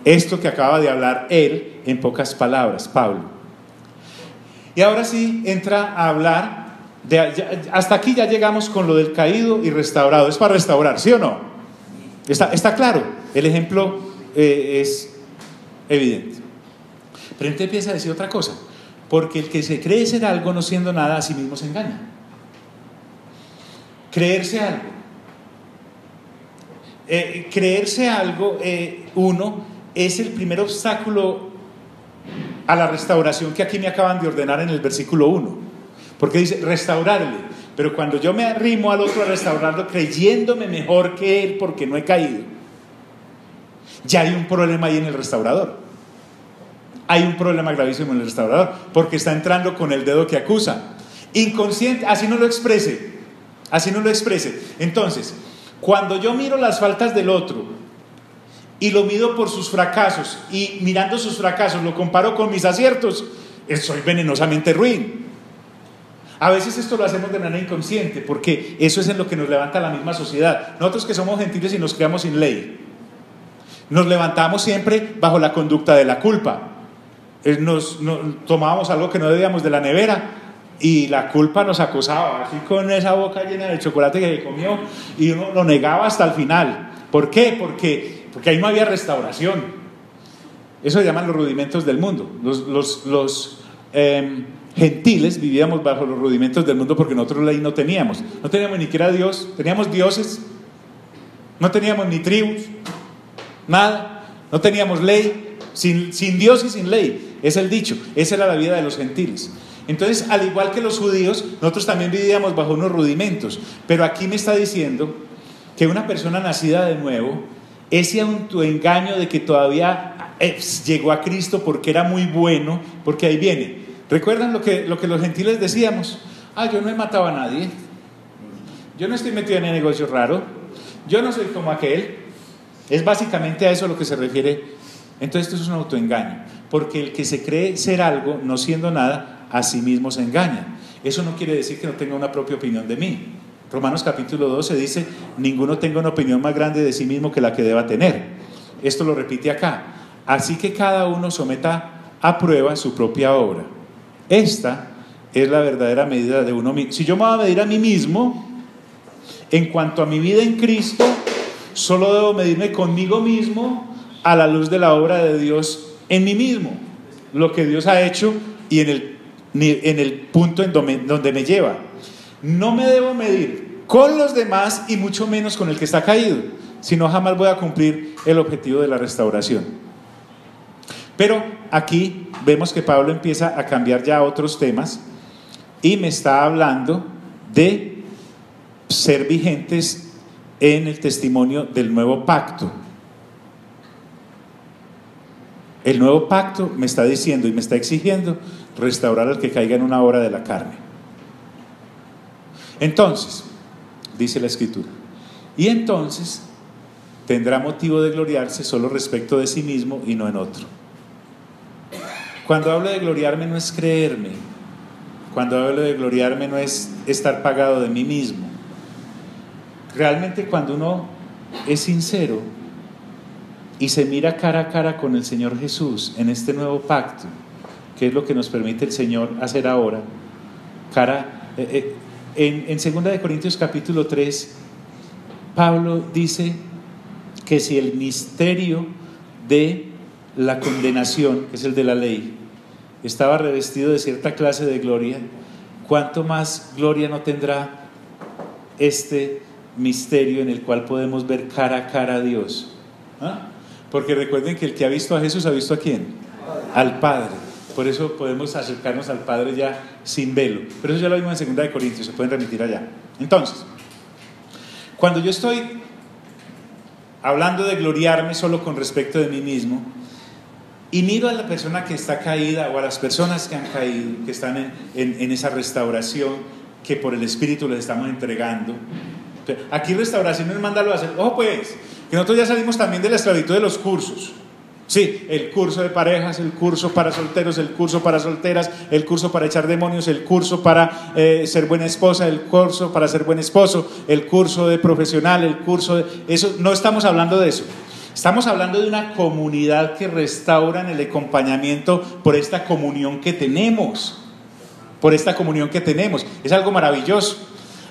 esto que acaba de hablar él en pocas palabras, Pablo. Y ahora sí entra a hablar hasta aquí ya llegamos con lo del caído y restaurado. Es para restaurar, ¿sí o no? Está claro, el ejemplo es evidente. Pero entonces empieza a decir otra cosa, porque el que se cree ser algo no siendo nada, a sí mismo se engaña. Creerse algo, uno, es el primer obstáculo a la restauración que aquí me acaban de ordenar en el versículo 1. Porque dice restaurarle, pero cuando yo me arrimo al otro a restaurarlo creyéndome mejor que él porque no he caído, ya hay un problema ahí en el restaurador. Hay un problema gravísimo en el restaurador, porque está entrando con el dedo que acusa. Inconsciente, así no lo exprese. Entonces, cuando yo miro las faltas del otro y lo mido por sus fracasos, y mirando sus fracasos lo comparo con mis aciertos, soy venenosamente ruin. A veces esto lo hacemos de manera inconsciente, porque eso es en lo que nos levanta la misma sociedad. Nosotros que somos gentiles y nos creamos sin ley, nos levantamos siempre bajo la conducta de la culpa. Tomábamos algo que no debíamos de la nevera y la culpa nos acosaba, así con esa boca llena de chocolate que comió, y uno lo negaba hasta el final. ¿Por qué? Porque ahí no había restauración. Eso se llaman los rudimentos del mundo. Los gentiles vivíamos bajo los rudimentos del mundo porque nosotros ley no teníamos ni siquiera Dios, teníamos dioses, no teníamos ni tribus, nada, no teníamos ley, sin Dios y sin ley, es el dicho. Esa era la vida de los gentiles. Entonces, al igual que los judíos, nosotros también vivíamos bajo unos rudimentos, pero aquí me está diciendo que una persona nacida de nuevo, ese autoengaño de que todavía llegó a Cristo porque era muy bueno, porque ahí viene. ¿Recuerdan lo que los gentiles decíamos? Yo no he matado a nadie, yo no estoy metido en el negocio raro, yo no soy como aquel. Es básicamente a eso a lo que se refiere. Entonces esto es un autoengaño, porque el que se cree ser algo no siendo nada, a sí mismo se engaña. Eso no quiere decir que no tenga una propia opinión de mí. Romanos capítulo 12 dice: ninguno tenga una opinión más grande de sí mismo que la que deba tener. Esto lo repite acá. Así que cada uno someta a prueba su propia obra. Esta es la verdadera medida de uno mismo. Si yo me voy a medir a mí mismo en cuanto a mi vida en Cristo, solo debo medirme conmigo mismo a la luz de la obra de Dios en mí mismo, lo que Dios ha hecho y en el punto en donde me lleva. No me debo medir con los demás y mucho menos con el que está caído, si no jamás voy a cumplir el objetivo de la restauración. Pero aquí vemos que Pablo empieza a cambiar ya otros temas y me está hablando de ser vigentes en el testimonio del nuevo pacto. El nuevo pacto me está diciendo y me está exigiendo restaurar al que caiga en una obra de la carne. Entonces, dice la Escritura. Y entonces tendrá motivo de gloriarse solo respecto de sí mismo y no en otro. Cuando hablo de gloriarme no es creerme. Cuando hablo de gloriarme no es estar pagado de mí mismo. Realmente cuando uno es sincero y se mira cara a cara con el Señor Jesús en este nuevo pacto, que es lo que nos permite el Señor hacer ahora, en 2 Corintios capítulo 3, Pablo dice que si el misterio de la condenación, que es el de la ley, estaba revestido de cierta clase de gloria, ¿cuánto más gloria no tendrá este misterio en el cual podemos ver cara a cara a Dios? ¿Ah? Porque recuerden que el que ha visto a Jesús ha visto a ¿quién? Al Padre. Por eso podemos acercarnos al Padre ya sin velo. Pero eso ya lo vimos en 2 Corintios, se pueden remitir allá. Entonces, cuando yo estoy hablando de gloriarme solo con respecto de mí mismo, y miro a la persona que está caída o a las personas que han caído, que están en esa restauración que por el Espíritu les estamos entregando. Aquí restauración es mandarlo a hacer. Ojo pues, que nosotros ya salimos también de la esclavitud de los cursos. Sí, el curso de parejas, el curso para solteros, el curso para solteras, el curso para echar demonios, el curso para ser buena esposa, el curso para ser buen esposo, el curso de profesional, el curso de... Eso, no estamos hablando de eso. Estamos hablando de una comunidad que restaura en el acompañamiento por esta comunión que tenemos. Por esta comunión que tenemos. Es algo maravilloso.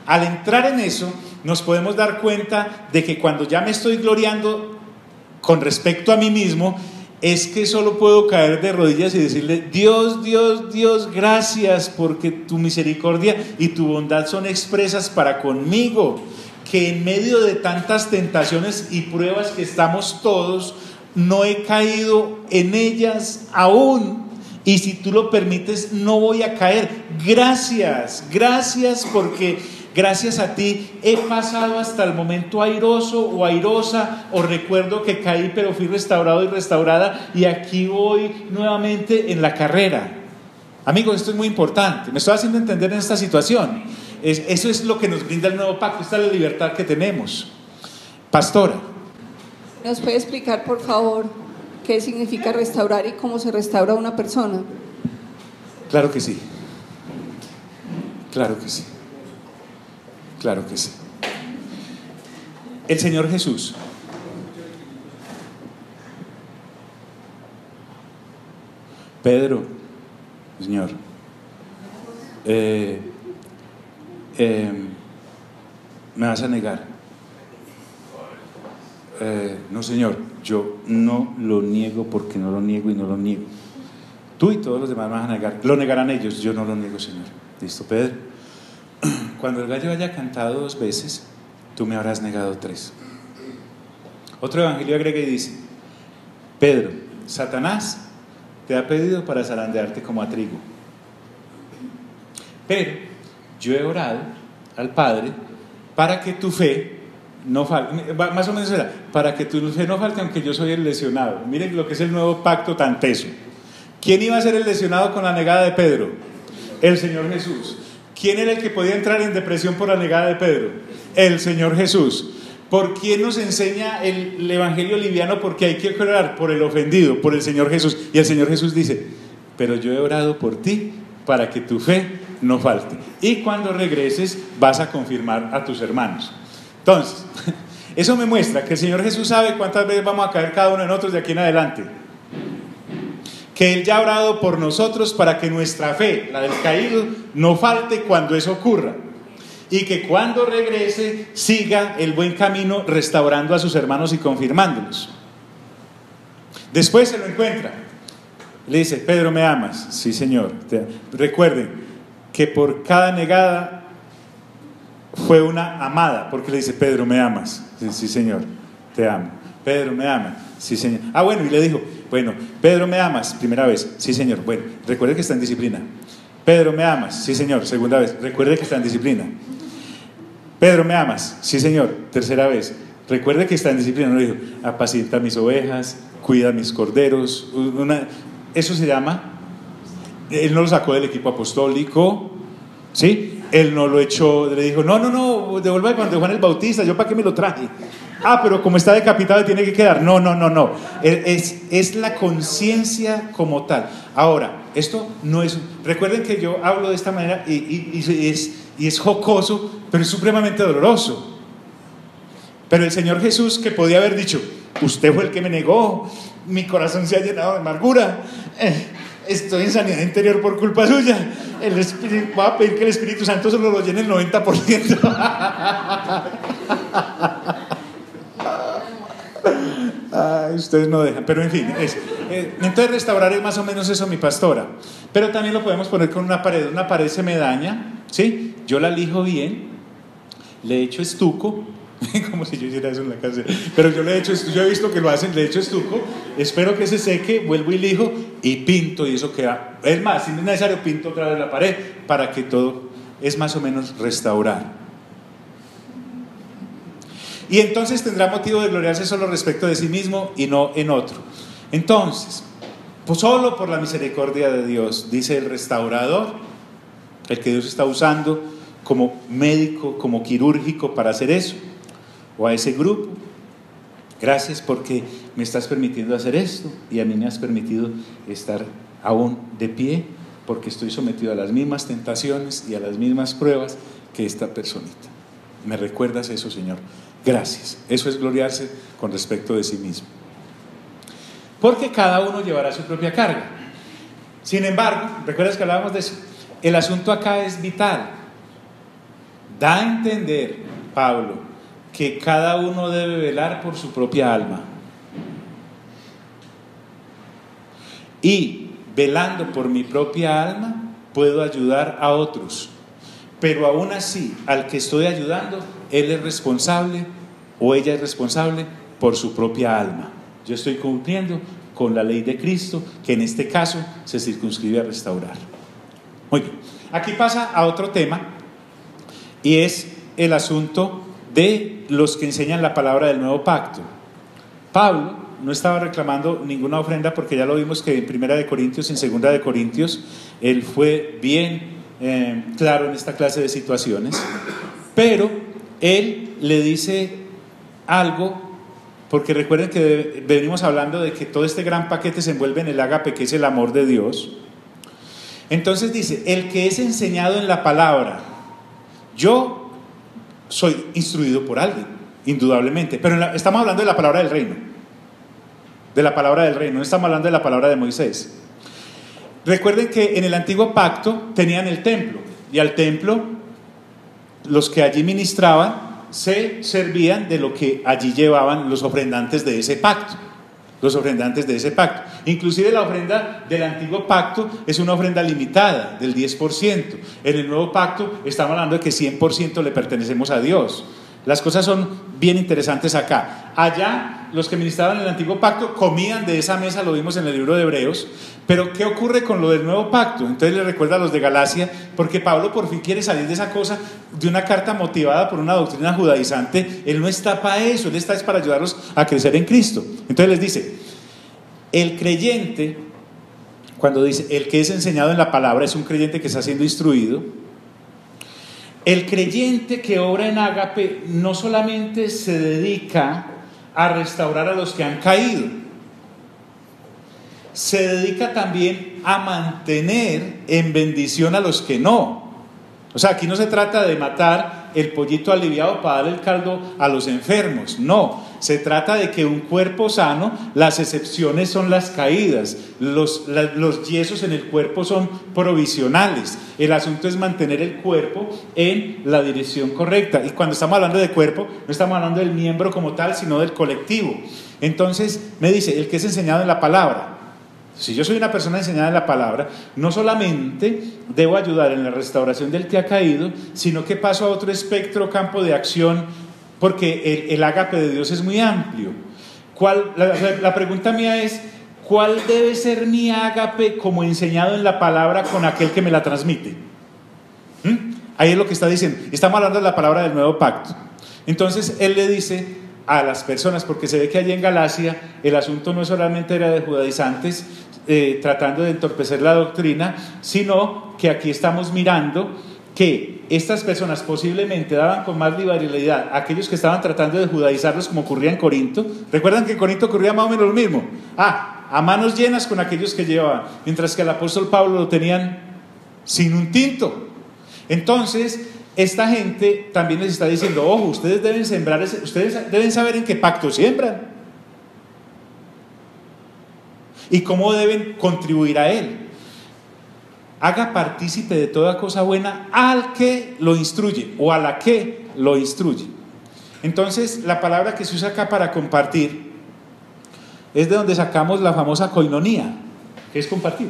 Al entrar en eso, nos podemos dar cuenta de que cuando ya me estoy gloriando con respecto a mí mismo, es que solo puedo caer de rodillas y decirle: Dios, Dios, Dios, gracias, porque tu misericordia y tu bondad son expresas para conmigo. Que en medio de tantas tentaciones y pruebas que estamos todos, no he caído en ellas aún, y si tú lo permites no voy a caer. Gracias, gracias, porque gracias a ti he pasado hasta el momento airoso o airosa, o recuerdo que caí pero fui restaurado y restaurada, y aquí voy nuevamente en la carrera. Amigos, esto es muy importante, me estoy haciendo entender en esta situación. Eso es lo que nos brinda el nuevo pacto, esta es la libertad que tenemos. Pastora, ¿nos puede explicar por favor qué significa restaurar y cómo se restaura una persona? Claro que sí. Claro que sí. Claro que sí. El Señor Jesús Pedro, Señor, me vas a negar. No, Señor, yo no lo niego, porque no lo niego y no lo niego. Tú y todos los demás me van a negar. Lo negarán ellos, yo no lo niego, Señor. Listo, Pedro. Cuando el gallo haya cantado 2 veces, tú me habrás negado 3. Otro evangelio agrega y dice: Pedro, Satanás te ha pedido para zarandearte como a trigo, pero yo he orado al Padre para que tu fe no falte. Más o menos era: para que tu fe no falte, aunque yo soy el lesionado. Miren lo que es el nuevo pacto tan teso. ¿Quién iba a ser el lesionado con la negada de Pedro? El Señor Jesús. ¿Quién era el que podía entrar en depresión por la negada de Pedro? El Señor Jesús. ¿Por quién nos enseña el evangelio liviano? Porque hay que orar por el ofendido, por el Señor Jesús. Y el Señor Jesús dice: pero yo he orado por ti para que tu fe no falte, y cuando regreses vas a confirmar a tus hermanos. Entonces, eso me muestra que el Señor Jesús sabe cuántas veces vamos a caer cada uno de nosotros de aquí en adelante, que Él ya ha orado por nosotros para que nuestra fe, la del caído, no falte cuando eso ocurra, y que cuando regrese siga el buen camino restaurando a sus hermanos y confirmándolos. Después se lo encuentra, le dice: Pedro, ¿me amas? Sí, Señor. Recuerden que por cada negada fue una amada, porque le dice: Pedro, ¿me amas? Sí, sí, Señor, te amo. Pedro, ¿me amas? Sí, Señor. Bueno, y le dijo: bueno, Pedro, ¿me amas? Primera vez. Sí, Señor. Bueno, recuerde que está en disciplina. Pedro, ¿me amas? Sí, Señor. Segunda vez. Recuerde que está en disciplina. Pedro, ¿me amas? Sí, Señor. Tercera vez. Recuerde que está en disciplina. No le dijo: apacienta mis ovejas, cuida mis corderos. Eso se llama... Él no lo sacó del equipo apostólico, ¿sí? Él no lo echó, le dijo: no, no, devuelva cuando Juan el Bautista, ¿yo para qué me lo traje? Ah, pero como está decapitado tiene que quedar. No. Es la conciencia como tal. Ahora, esto no es... Recuerden que yo hablo de esta manera y es jocoso, pero es supremamente doloroso. Pero el Señor Jesús, que podía haber dicho, usted fue el que me negó, mi corazón se ha llenado de amargura, estoy en sanidad interior por culpa suya, voy a pedir que el Espíritu Santo solo lo llene el 90%. Ay, ustedes no dejan, pero en fin, entonces restaurar es más o menos eso, mi pastora. Pero también lo podemos poner con una pared se me daña, ¿sí? Yo la lijo bien, le echo estuco, como si yo hiciera eso en la casa, pero yo le echo, yo he visto que lo hacen, le echo estuco, espero que se seque, vuelvo y lijo y pinto, y eso queda, es más, si no es necesario, pinto otra vez la pared para que todo es más o menos restaurar. Y entonces tendrá motivo de gloriarse solo respecto de sí mismo y no en otro. Entonces, pues solo por la misericordia de Dios, dice el restaurador, el que Dios está usando como médico, como quirúrgico para hacer eso, o a ese grupo. Gracias porque me estás permitiendo hacer esto y a mí me has permitido estar aún de pie, porque estoy sometido a las mismas tentaciones y a las mismas pruebas que esta personita. ¿Me recuerdas eso, Señor? Gracias. Eso es gloriarse con respecto de sí mismo. Porque cada uno llevará su propia carga. Sin embargo, ¿recuerdas que hablábamos de eso? El asunto acá es vital. Da a entender, Pablo, que cada uno debe velar por su propia alma. Y velando por mi propia alma, puedo ayudar a otros. Pero aún así, al que estoy ayudando, él es responsable o ella es responsable por su propia alma. Yo estoy cumpliendo con la ley de Cristo, que en este caso se circunscribe a restaurar. Muy bien, aquí pasa a otro tema, y es el asunto de los que enseñan la palabra del nuevo pacto. Pablo no estaba reclamando ninguna ofrenda, porque ya lo vimos que en 1 de Corintios, en 2 de Corintios, él fue bien claro en esta clase de situaciones, pero él le dice algo, porque recuerden que venimos hablando de que todo este gran paquete se envuelve en el ágape, que es el amor de Dios. Entonces dice, el que es enseñado en la palabra, yo soy instruido por alguien, indudablemente, pero estamos hablando de la palabra del reino, no estamos hablando de la palabra de Moisés. Recuerden que en el antiguo pacto tenían el templo, y al templo los que allí ministraban se servían de lo que allí llevaban los ofrendantes de ese pacto. Inclusive la ofrenda del antiguo pacto es una ofrenda limitada del 10%. En el nuevo pacto estamos hablando de que 100% le pertenecemos a Dios. Las cosas son bien interesantes acá. Allá los que ministraban en el antiguo pacto comían de esa mesa, lo vimos en el libro de Hebreos. Pero ¿qué ocurre con lo del nuevo pacto? Entonces le recuerda a los de Galacia, porque Pablo por fin quiere salir de esa cosa, de una carta motivada por una doctrina judaizante. Él no está para eso, él está para ayudarlos a crecer en Cristo. Entonces les dice, el creyente, cuando dice el que es enseñado en la palabra, es un creyente que está siendo instruido. El creyente que obra en ágape no solamente se dedica a restaurar a los que han caído, se dedica también a mantener en bendición a los que no. O sea, aquí no se trata de matar el pollito aliviado para darle el caldo a los enfermos, no, se trata de que un cuerpo sano, las excepciones son las caídas, los yesos en el cuerpo son provisionales, el asunto es mantener el cuerpo en la dirección correcta. Y cuando estamos hablando de cuerpo, no estamos hablando del miembro como tal, sino del colectivo. Entonces me dice, el que es enseñado en la palabra. Si yo soy una persona enseñada en la palabra, no solamente debo ayudar en la restauración del que ha caído, sino que paso a otro espectro, campo de acción, porque el ágape de Dios es muy amplio. La pregunta mía es, ¿cuál debe ser mi ágape como enseñado en la palabra con aquel que me la transmite? Ahí es lo que está diciendo. Estamos hablando de la palabra del nuevo pacto. Entonces él le dice a las personas, porque se ve que allí en Galacia el asunto no solamente era de judaizantes tratando de entorpecer la doctrina, sino que aquí estamos mirando que estas personas posiblemente daban con más liberalidad a aquellos que estaban tratando de judaizarlos, como ocurría en Corinto. Recuerdan que en Corinto ocurría más o menos lo mismo. A manos llenas con aquellos que llevaban, mientras que el apóstol Pablo lo tenían sin un tinto. Entonces, esta gente también les está diciendo: ojo, ustedes deben sembrar, ustedes deben saber en qué pacto siembran y cómo deben contribuir a él. Haga partícipe de toda cosa buena al que lo instruye o a la que lo instruye. Entonces, la palabra que se usa acá para compartir es de donde sacamos la famosa koinonía, que es compartir,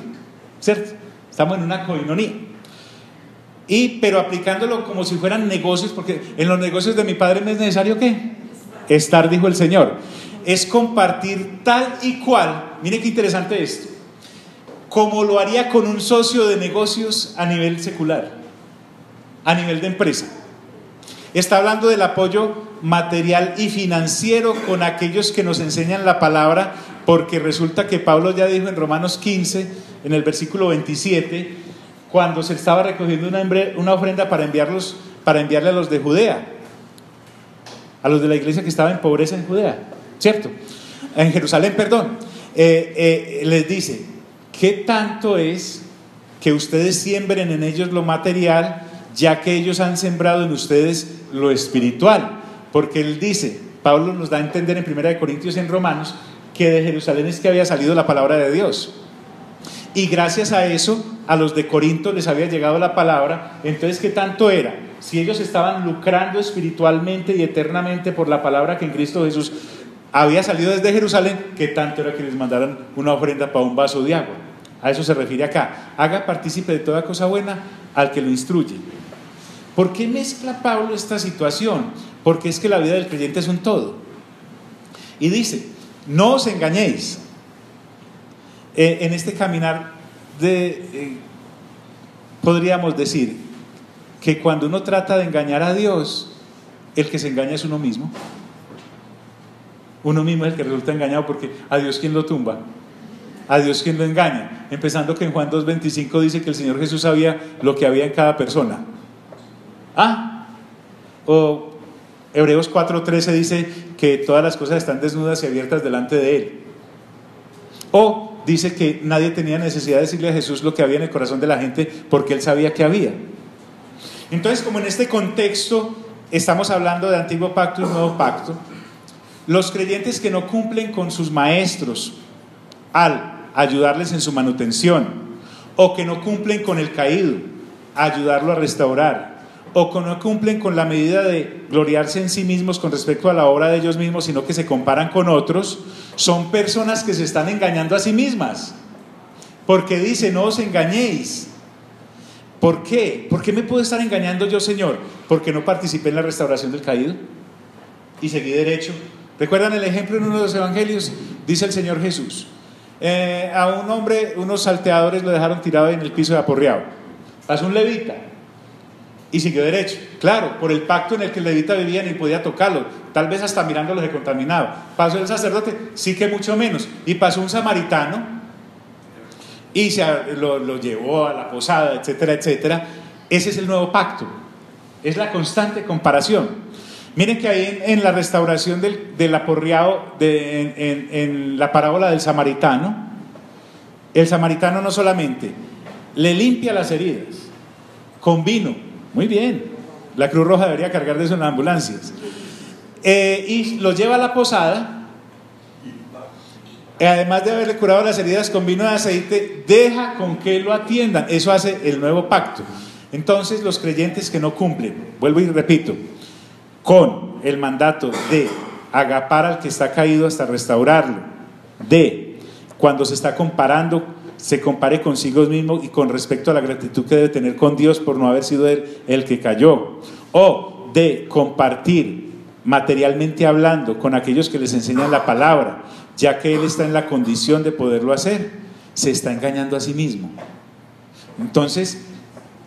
¿cierto? Estamos en una koinonía. Pero aplicándolo como si fueran negocios, porque en los negocios de mi padre me es necesario ¿qué? Estar, dijo el Señor. Es compartir tal y cual. Mire qué interesante esto. Como lo haría con un socio de negocios a nivel secular, a nivel de empresa. Está hablando del apoyo material y financiero con aquellos que nos enseñan la palabra, porque resulta que Pablo ya dijo en Romanos 15, en el versículo 27, cuando se estaba recogiendo una ofrenda para enviarle a los de Judea, a los de la iglesia que estaba en pobreza en Judea, ¿cierto? En Jerusalén, perdón. Les dice: ¿qué tanto es que ustedes siembren en ellos lo material, ya que ellos han sembrado en ustedes lo espiritual? Porque él dice, Pablo nos da a entender en 1 Corintios y en Romanos, que de Jerusalén es que había salido la palabra de Dios. Y gracias a eso, a los de Corinto les había llegado la palabra. Entonces, ¿qué tanto era? Si ellos estaban lucrando espiritualmente y eternamente por la palabra que en Cristo Jesús había salido desde Jerusalén, ¿qué tanto era que les mandaran una ofrenda para un vaso de agua? A eso se refiere acá. Haga partícipe de toda cosa buena al que lo instruye. ¿Por qué mezcla Pablo esta situación? Porque es que la vida del creyente es un todo. Y dice: no os engañéis. En este caminar podríamos decir que cuando uno trata de engañar a Dios, el que se engaña es uno mismo. Uno mismo es el que resulta engañado, porque a Dios ¿quién lo tumba? A Dios ¿quién lo engaña? Empezando que en Juan 2:25 dice que el Señor Jesús sabía lo que había en cada persona. O Hebreos 4:13 dice que todas las cosas están desnudas y abiertas delante de Él. O dice que nadie tenía necesidad de decirle a Jesús lo que había en el corazón de la gente, porque Él sabía que había. Entonces, como en este contexto estamos hablando de Antiguo Pacto y Nuevo Pacto, los creyentes que no cumplen con sus maestros al ayudarles en su manutención, o que no cumplen con el caído, ayudarlo a restaurar, o que no cumplen con la medida de gloriarse en sí mismos con respecto a la obra de ellos mismos, sino que se comparan con otros, son personas que se están engañando a sí mismas, porque dice: no os engañéis. ¿Por qué? ¿Por qué me puedo estar engañando yo, Señor? Porque no participé en la restauración del caído y seguí derecho. ¿Recuerdan el ejemplo en uno de los evangelios? Dice el Señor Jesús: a un hombre, unos salteadores lo dejaron tirado en el piso de aporreado. Pasó un levita y siguió derecho. Claro, por el pacto en el que el levita vivía ni podía tocarlo, tal vez hasta mirándolo se contaminaba. Pasó el sacerdote, sí que mucho menos. Y pasó un samaritano y lo llevó a la posada, etcétera, etcétera. Ese es el nuevo pacto. Es la constante comparación. Miren que ahí en la restauración del aporreado, en la parábola del samaritano, el samaritano no solamente le limpia las heridas con vino, muy bien, la Cruz Roja debería cargar de eso en las ambulancias, y lo lleva a la posada, además de haberle curado las heridas con vino de aceite, deja con que lo atiendan. Eso hace el nuevo pacto. Entonces, los creyentes que no cumplen, vuelvo y repito, con el mandato de agapar al que está caído hasta restaurarlo, de cuando se está comparando, se compare consigo mismo y con respecto a la gratitud que debe tener con Dios por no haber sido él el que cayó, o de compartir materialmente hablando con aquellos que les enseñan la palabra, ya que él está en la condición de poderlo hacer, se está engañando a sí mismo. Entonces,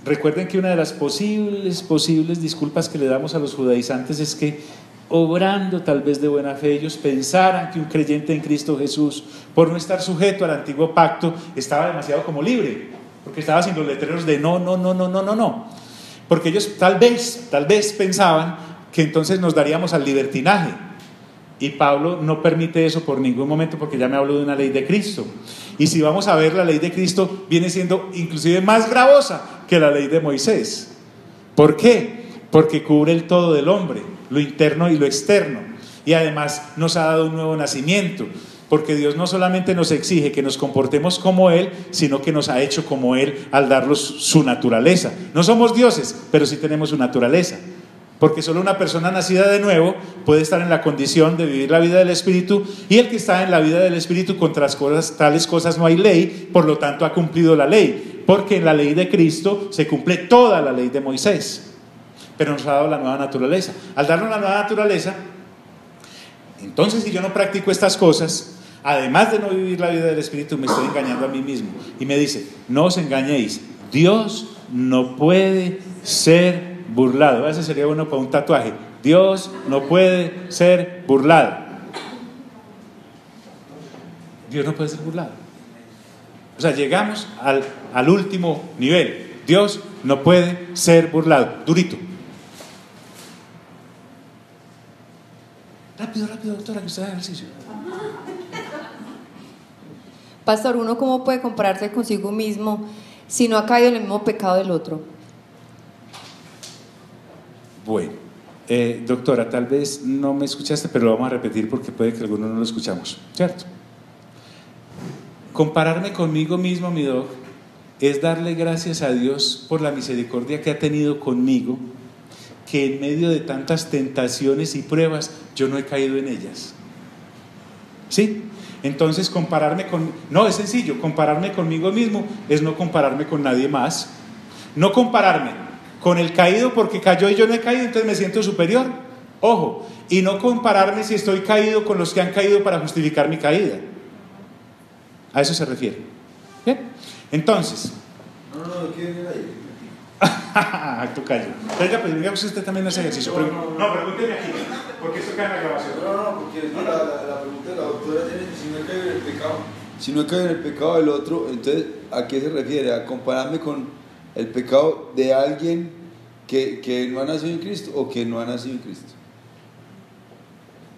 recuerden que una de las posibles disculpas que le damos a los judaizantes es que, obrando tal vez de buena fe, ellos pensaran que un creyente en Cristo Jesús, por no estar sujeto al antiguo pacto, estaba demasiado como libre, porque estaba sin los letreros de no. Porque ellos tal vez pensaban que entonces nos daríamos al libertinaje. Y Pablo no permite eso por ningún momento, porque ya me habló de una ley de Cristo. Y si vamos a ver, la ley de Cristo viene siendo inclusive más gravosa que la ley de Moisés. ¿Por qué? Porque cubre el todo del hombre, lo interno y lo externo. Y además nos ha dado un nuevo nacimiento, porque Dios no solamente nos exige que nos comportemos como Él, sino que nos ha hecho como Él al darnos su naturaleza. No somos dioses, pero sí tenemos su naturaleza. Porque solo una persona nacida de nuevo puede estar en la condición de vivir la vida del Espíritu, y el que está en la vida del Espíritu, contra tales cosas no hay ley, por lo tanto ha cumplido la ley, porque en la ley de Cristo se cumple toda la ley de Moisés, pero nos ha dado la nueva naturaleza. Al darnos la nueva naturaleza, entonces si yo no practico estas cosas, además de no vivir la vida del Espíritu, me estoy engañando a mí mismo. Y me dice, no os engañéis, Dios no puede ser burlado. Ese sería bueno para un tatuaje. Dios no puede ser burlado. Dios no puede ser burlado. O sea, llegamos al último nivel. Dios no puede ser burlado. Durito. Rápido, doctora, que usted haga ejercicio. Pastor, ¿uno cómo puede compararse consigo mismo si no ha caído en el mismo pecado del otro? Bueno, doctora, tal vez no me escuchaste, pero lo vamos a repetir porque puede que algunos no lo escuchamos, ¿cierto? Compararme conmigo mismo, mi doc, es darle gracias a Dios por la misericordia que ha tenido conmigo, que en medio de tantas tentaciones y pruebas yo no he caído en ellas. ¿Sí? Entonces no, es sencillo, compararme conmigo mismo es no compararme con nadie más. No compararme con el caído porque cayó y yo no he caído, entonces me siento superior. Ojo, y no compararme si estoy caído con los que han caído para justificar mi caída. A eso se refiere. ¿Bien? Entonces. No, ¿qué viene ahí? Tú callo. Venga, pues venga, usted también hace ejercicio. No, pregúnteme aquí, porque esto cae en la grabación. No, porque la pregunta de la doctora tiene que si no he caído en el pecado. Si no he caído en el pecado del otro, entonces, ¿a qué se refiere? ¿A compararme con el pecado de alguien que no ha nacido en Cristo o que no ha nacido en Cristo?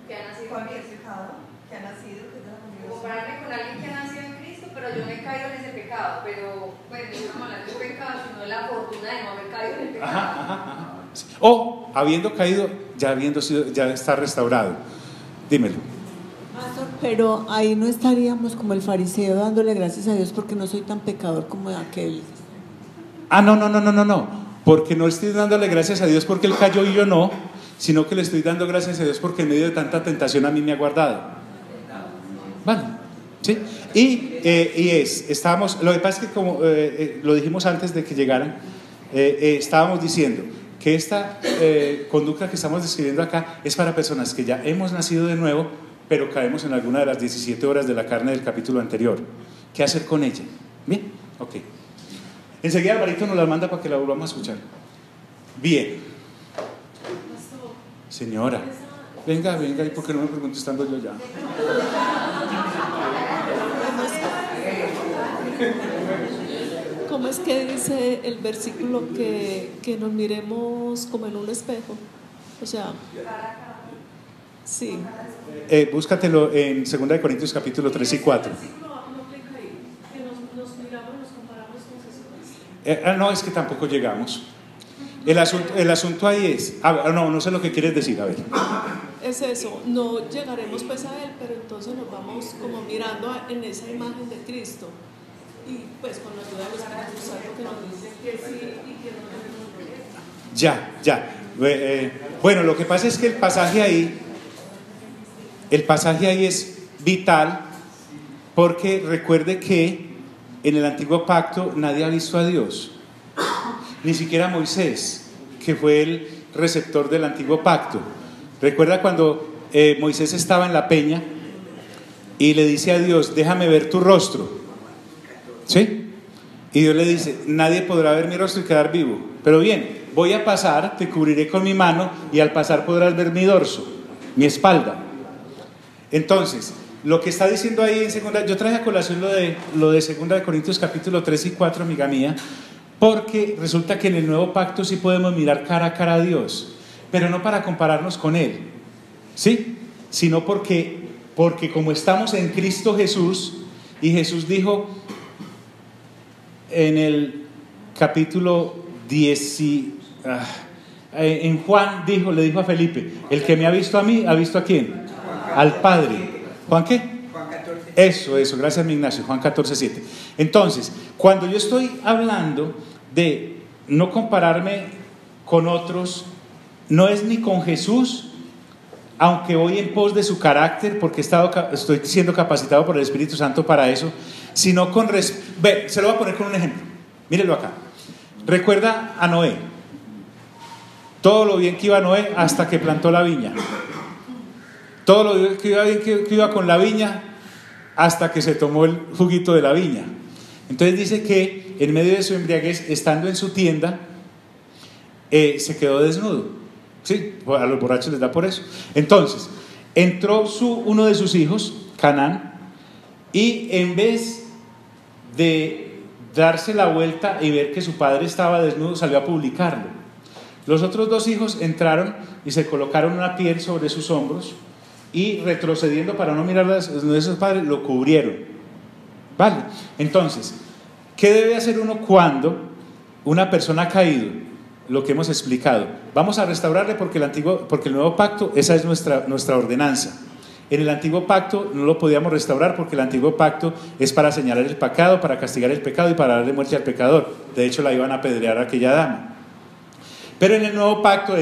Que ha nacido ¿Cuál en es el Cristo. pecado? Que ha nacido, que es de la congregación. Compararme con alguien que ha nacido en Cristo, pero yo no he caído en ese pecado. Pero, pues, no estamos hablando de pecado, sino de la fortuna de no haber caído en el pecado. Ajá. O habiendo caído, ya está restaurado. Dímelo. Pastor, pero ahí no estaríamos como el fariseo dándole gracias a Dios porque no soy tan pecador como aquel. No. Porque no estoy dándole gracias a Dios porque Él cayó y yo no, sino que le estoy dando gracias a Dios porque en medio de tanta tentación a mí me ha guardado. Vale, ¿sí? Lo que pasa es que como lo dijimos antes de que llegaran, estábamos diciendo que esta conducta que estamos describiendo acá es para personas que ya hemos nacido de nuevo, pero caemos en alguna de las 17 horas de la carne del capítulo anterior. ¿Qué hacer con ella? Bien, ok. Enseguida Alvarito nos la manda para que la volvamos a escuchar. Bien. Señora, venga, ¿y por qué no me pregunto estando yo ya? ¿Cómo es que dice el versículo que nos miremos como en un espejo? O sea, sí. Búscatelo en 2 Corintios capítulo 3 y 4. No, es que tampoco llegamos. El asunto ahí es, no sé lo que quieres decir, a ver. Es eso, no llegaremos pues a Él, pero entonces nos vamos como mirando en esa imagen de Cristo y pues con la ayuda del Espíritu Santo que nos dice que sí y que no tenemos problema. Ya. Bueno, lo que pasa es que el pasaje ahí es vital, porque recuerde que en el antiguo pacto nadie ha visto a Dios, ni siquiera Moisés, que fue el receptor del antiguo pacto. Recuerda cuando Moisés estaba en la peña y le dice a Dios, déjame ver tu rostro, ¿sí? Y Dios le dice, nadie podrá ver mi rostro y quedar vivo, pero bien, voy a pasar, te cubriré con mi mano y al pasar podrás ver mi dorso, mi espalda. Entonces, lo que está diciendo ahí en segunda, yo traje a colación lo de 2 Corintios capítulo 3 y 4, amiga mía, Porque resulta que en el nuevo pacto sí podemos mirar cara a cara a Dios, pero no para compararnos con Él, ¿sí? Sino porque como estamos en Cristo Jesús, y Jesús dijo en el capítulo 10, en Juan le dijo a Felipe: el que me ha visto a mí, ¿ha visto a quién? Al Padre. ¿Juan qué? Juan 14. Eso, gracias mi Ignacio, Juan 14:7. Entonces, cuando yo estoy hablando de no compararme con otros, no es ni con Jesús, aunque voy en pos de su carácter, porque estoy siendo capacitado por el Espíritu Santo para eso, sino con... se lo voy a poner con un ejemplo. Mírelo acá. Recuerda a Noé. Todo lo bien que iba Noé hasta que plantó la viña. Todo lo bien que iba con la viña hasta que se tomó el juguito de la viña. Entonces dice que en medio de su embriaguez, estando en su tienda, se quedó desnudo. Sí, a los borrachos les da por eso. Entonces, entró uno de sus hijos, Canaán, y en vez de darse la vuelta y ver que su padre estaba desnudo, salió a publicarlo. Los otros dos hijos entraron y se colocaron una piel sobre sus hombros y, retrocediendo para no mirar las desnudez de sus padres, lo cubrieron. ¿Vale? Entonces, ¿qué debe hacer uno cuando una persona ha caído? Lo que hemos explicado. Vamos a restaurarle porque el nuevo pacto, esa es nuestra ordenanza. En el antiguo pacto no lo podíamos restaurar porque el antiguo pacto es para señalar el pecado, para castigar el pecado y para darle muerte al pecador. De hecho, la iban a apedrear a aquella dama. Pero en el nuevo pacto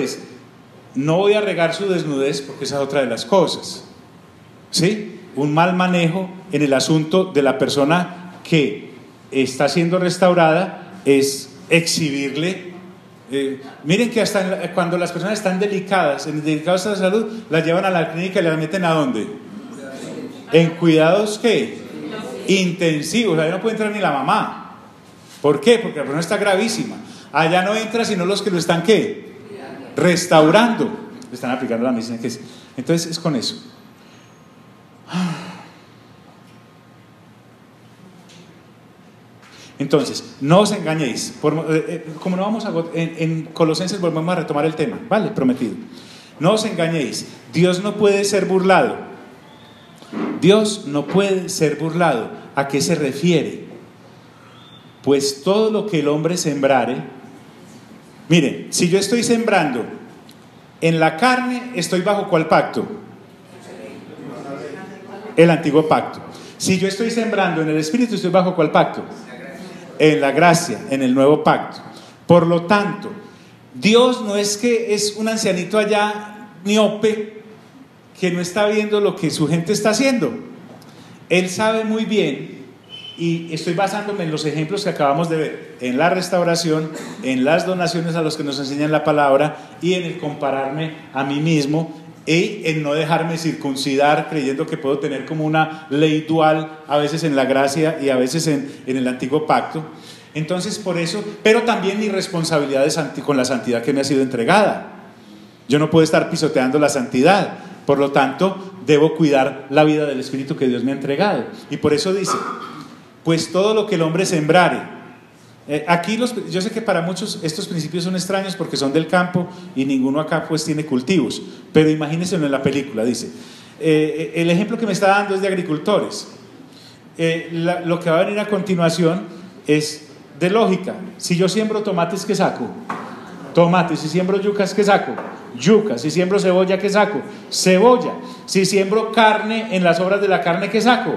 no voy a regar su desnudez, porque esa es otra de las cosas, ¿sí? Un mal manejo en el asunto de la persona que está siendo restaurada es exhibirle. Miren que hasta cuando las personas están delicadas, en delicados de salud, las llevan a la clínica y las meten ¿a dónde? En cuidados ¿qué? Intensivos. Allá no puede entrar ni la mamá. ¿Por qué? Porque la persona está gravísima. Allá no entra sino los que lo están ¿qué? Restaurando. Le están aplicando la medicina que es. Entonces es con eso. Entonces, no os engañéis. Como no vamos en Colosenses volvemos a retomar el tema, ¿vale? Prometido. No os engañéis. Dios no puede ser burlado. Dios no puede ser burlado. ¿A qué se refiere? Pues todo lo que el hombre sembrare. Miren, si yo estoy sembrando en la carne, ¿estoy bajo cuál pacto? El antiguo pacto. Si yo estoy sembrando en el espíritu, ¿estoy bajo cuál pacto? En la gracia, en el nuevo pacto. Por lo tanto, Dios no es que es un ancianito allá miope que no está viendo lo que su gente está haciendo. Él sabe muy bien, y estoy basándome en los ejemplos que acabamos de ver, en la restauración, en las donaciones a los que nos enseñan la palabra y en el compararme a mí mismo y en no dejarme circuncidar creyendo que puedo tener como una ley dual, a veces en la gracia y a veces en el antiguo pacto. Entonces por eso, pero también mi responsabilidad con la santidad que me ha sido entregada. Yo no puedo estar pisoteando la santidad, por lo tanto debo cuidar la vida del Espíritu que Dios me ha entregado. Y por eso dice, pues todo lo que el hombre sembrare. Aquí yo sé que para muchos estos principios son extraños porque son del campo y ninguno acá pues tiene cultivos, pero imagínense en la película, dice, el ejemplo que me está dando es de agricultores. Lo que va a venir a continuación es de lógica. Si yo siembro tomates, ¿qué saco? Tomates. Si siembro yucas, ¿qué saco? Yucas. Si siembro cebolla, ¿qué saco? Cebolla. Si siembro carne, en las obras de la carne, ¿qué saco?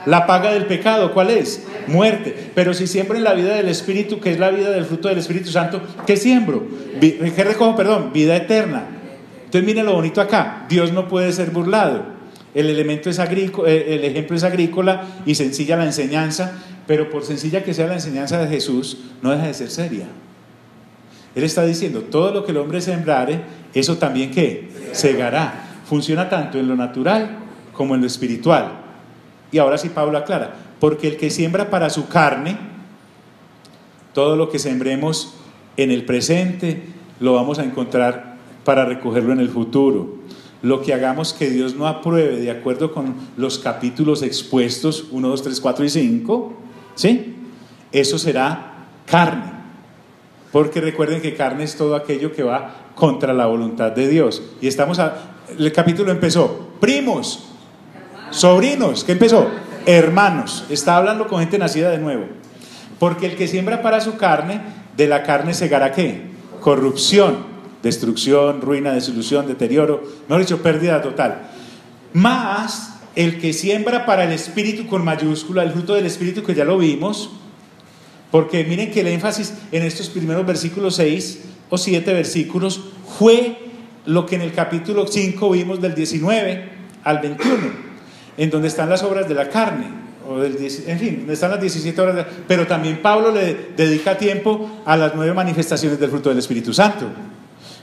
La paga del pecado, ¿cuál es? Muerte. Pero si siembro en la vida del Espíritu, que es la vida del fruto del Espíritu Santo, ¿qué siembro? ¿Qué recojo? Perdón, vida eterna. Entonces miren lo bonito acá, Dios no puede ser burlado. El elemento es agrícola, el ejemplo es agrícola y sencilla la enseñanza, pero por sencilla que sea la enseñanza de Jesús, no deja de ser seria. Él está diciendo, todo lo que el hombre sembrare, eso también ¿qué? Segará. Funciona tanto en lo natural como en lo espiritual. Y ahora sí Pablo aclara, porque el que siembra para su carne, todo lo que sembremos en el presente, lo vamos a encontrar para recogerlo en el futuro. Lo que hagamos que Dios no apruebe de acuerdo con los capítulos expuestos 1, 2, 3, 4 y 5, ¿sí? Eso será carne. porque recuerden que carne es todo aquello que va contra la voluntad de Dios. Y el capítulo empezó, primos, sobrinos, ¿qué empezó? Hermanos. Está hablando con gente nacida de nuevo. Porque el que siembra para su carne, de la carne segará ¿qué? Corrupción, destrucción, ruina, desilusión, deterioro, mejor dicho, pérdida total. Más el que siembra para el Espíritu con mayúscula, el fruto del Espíritu, que ya lo vimos, porque miren que el énfasis en estos primeros versículos 6 o 7 versículos fue lo que en el capítulo 5 vimos del 19 al 21, en donde están las obras de la carne, en fin, donde están las 17 horas pero también Pablo le dedica tiempo a las 9 manifestaciones del fruto del Espíritu Santo.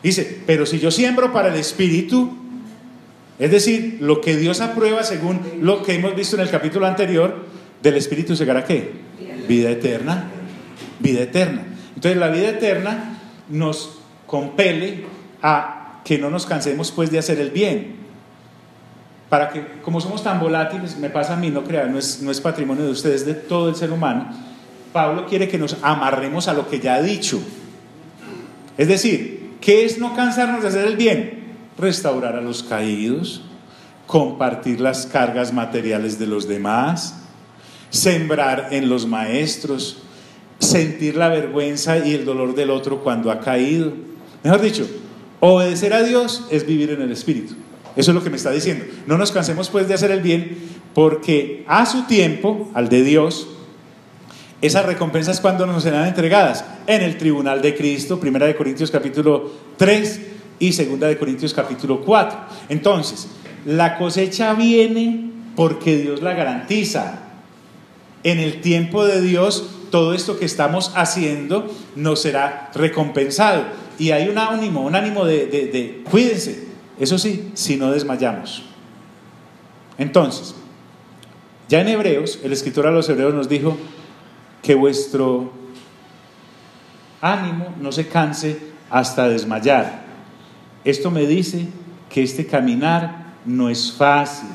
Dice, pero si yo siembro para el Espíritu, es decir, lo que Dios aprueba según lo que hemos visto en el capítulo anterior, del Espíritu segará ¿qué? Vida eterna. Vida eterna. Entonces la vida eterna nos compele a que no nos cansemos pues de hacer el bien, para que, como somos tan volátiles, me pasa a mí, no crean, no es patrimonio de ustedes, de todo el ser humano. Pablo quiere que nos amarremos a lo que ya ha dicho. Es decir, ¿qué es no cansarnos de hacer el bien? Restaurar a los caídos, compartir las cargas materiales de los demás, sembrar en los maestros, sentir la vergüenza y el dolor del otro cuando ha caído. Mejor dicho, obedecer a Dios es vivir en el Espíritu. Eso es lo que me está diciendo. No nos cansemos pues de hacer el bien, porque a su tiempo, al de Dios, esas recompensas cuando nos serán entregadas en el tribunal de Cristo, 1 Corintios capítulo 3 y 2 Corintios capítulo 4. Entonces, la cosecha viene porque Dios la garantiza. En el tiempo de Dios, todo esto que estamos haciendo nos será recompensado. Y hay un ánimo de cuídense, eso sí, si no desmayamos. Entonces, ya en Hebreos, el escritor a los Hebreos nos dijo que vuestro ánimo no se canse hasta desmayar. Esto me dice que este caminar no es fácil.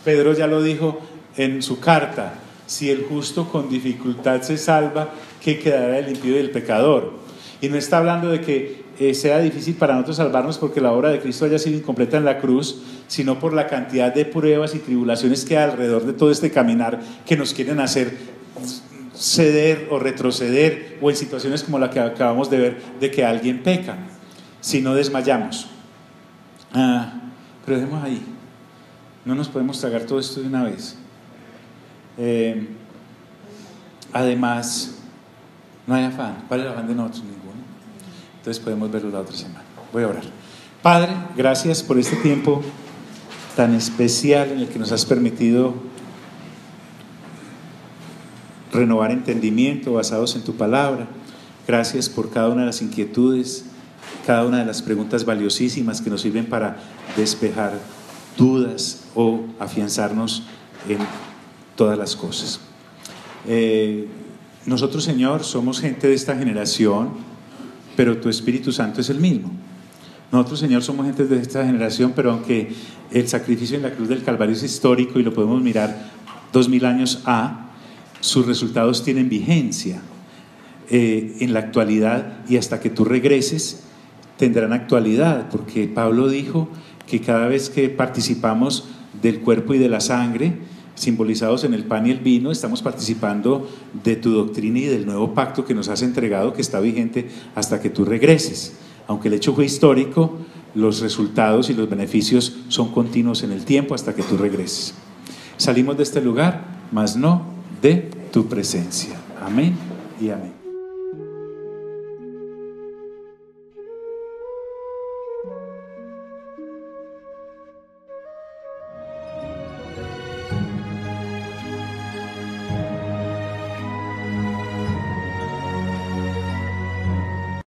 Pedro ya lo dijo en su carta: si el justo con dificultad se salva, ¿qué quedará del impío y del pecador? Y no está hablando de que sea difícil para nosotros salvarnos porque la obra de Cristo haya sido incompleta en la cruz, sino por la cantidad de pruebas y tribulaciones que hay alrededor de todo este caminar, que nos quieren hacer ceder o retroceder, o en situaciones como la que acabamos de ver, de que alguien peca, si no desmayamos. Pero dejemos ahí, no nos podemos tragar todo esto de una vez. Además, no hay afán. ¿Cuál es el afán de nosotros? Ninguno. Entonces podemos verlo la otra semana. Voy a orar. Padre, gracias por este tiempo tan especial en el que nos has permitido renovar entendimiento basados en tu palabra. Gracias por cada una de las inquietudes, cada una de las preguntas valiosísimas que nos sirven para despejar dudas o afianzarnos en todas las cosas. Nosotros, Señor, somos gente de esta generación, pero tu Espíritu Santo es el mismo. Nosotros, Señor, somos gente de esta generación, pero aunque el sacrificio en la cruz del Calvario es histórico y lo podemos mirar 2000 años sus resultados tienen vigencia en la actualidad, y hasta que tú regreses tendrán actualidad, porque Pablo dijo que cada vez que participamos del cuerpo y de la sangre, simbolizados en el pan y el vino, estamos participando de tu doctrina y del nuevo pacto que nos has entregado, que está vigente hasta que tú regreses. Aunque el hecho fue histórico, los resultados y los beneficios son continuos en el tiempo hasta que tú regreses. Salimos de este lugar, mas no de tu presencia. Amén y amén.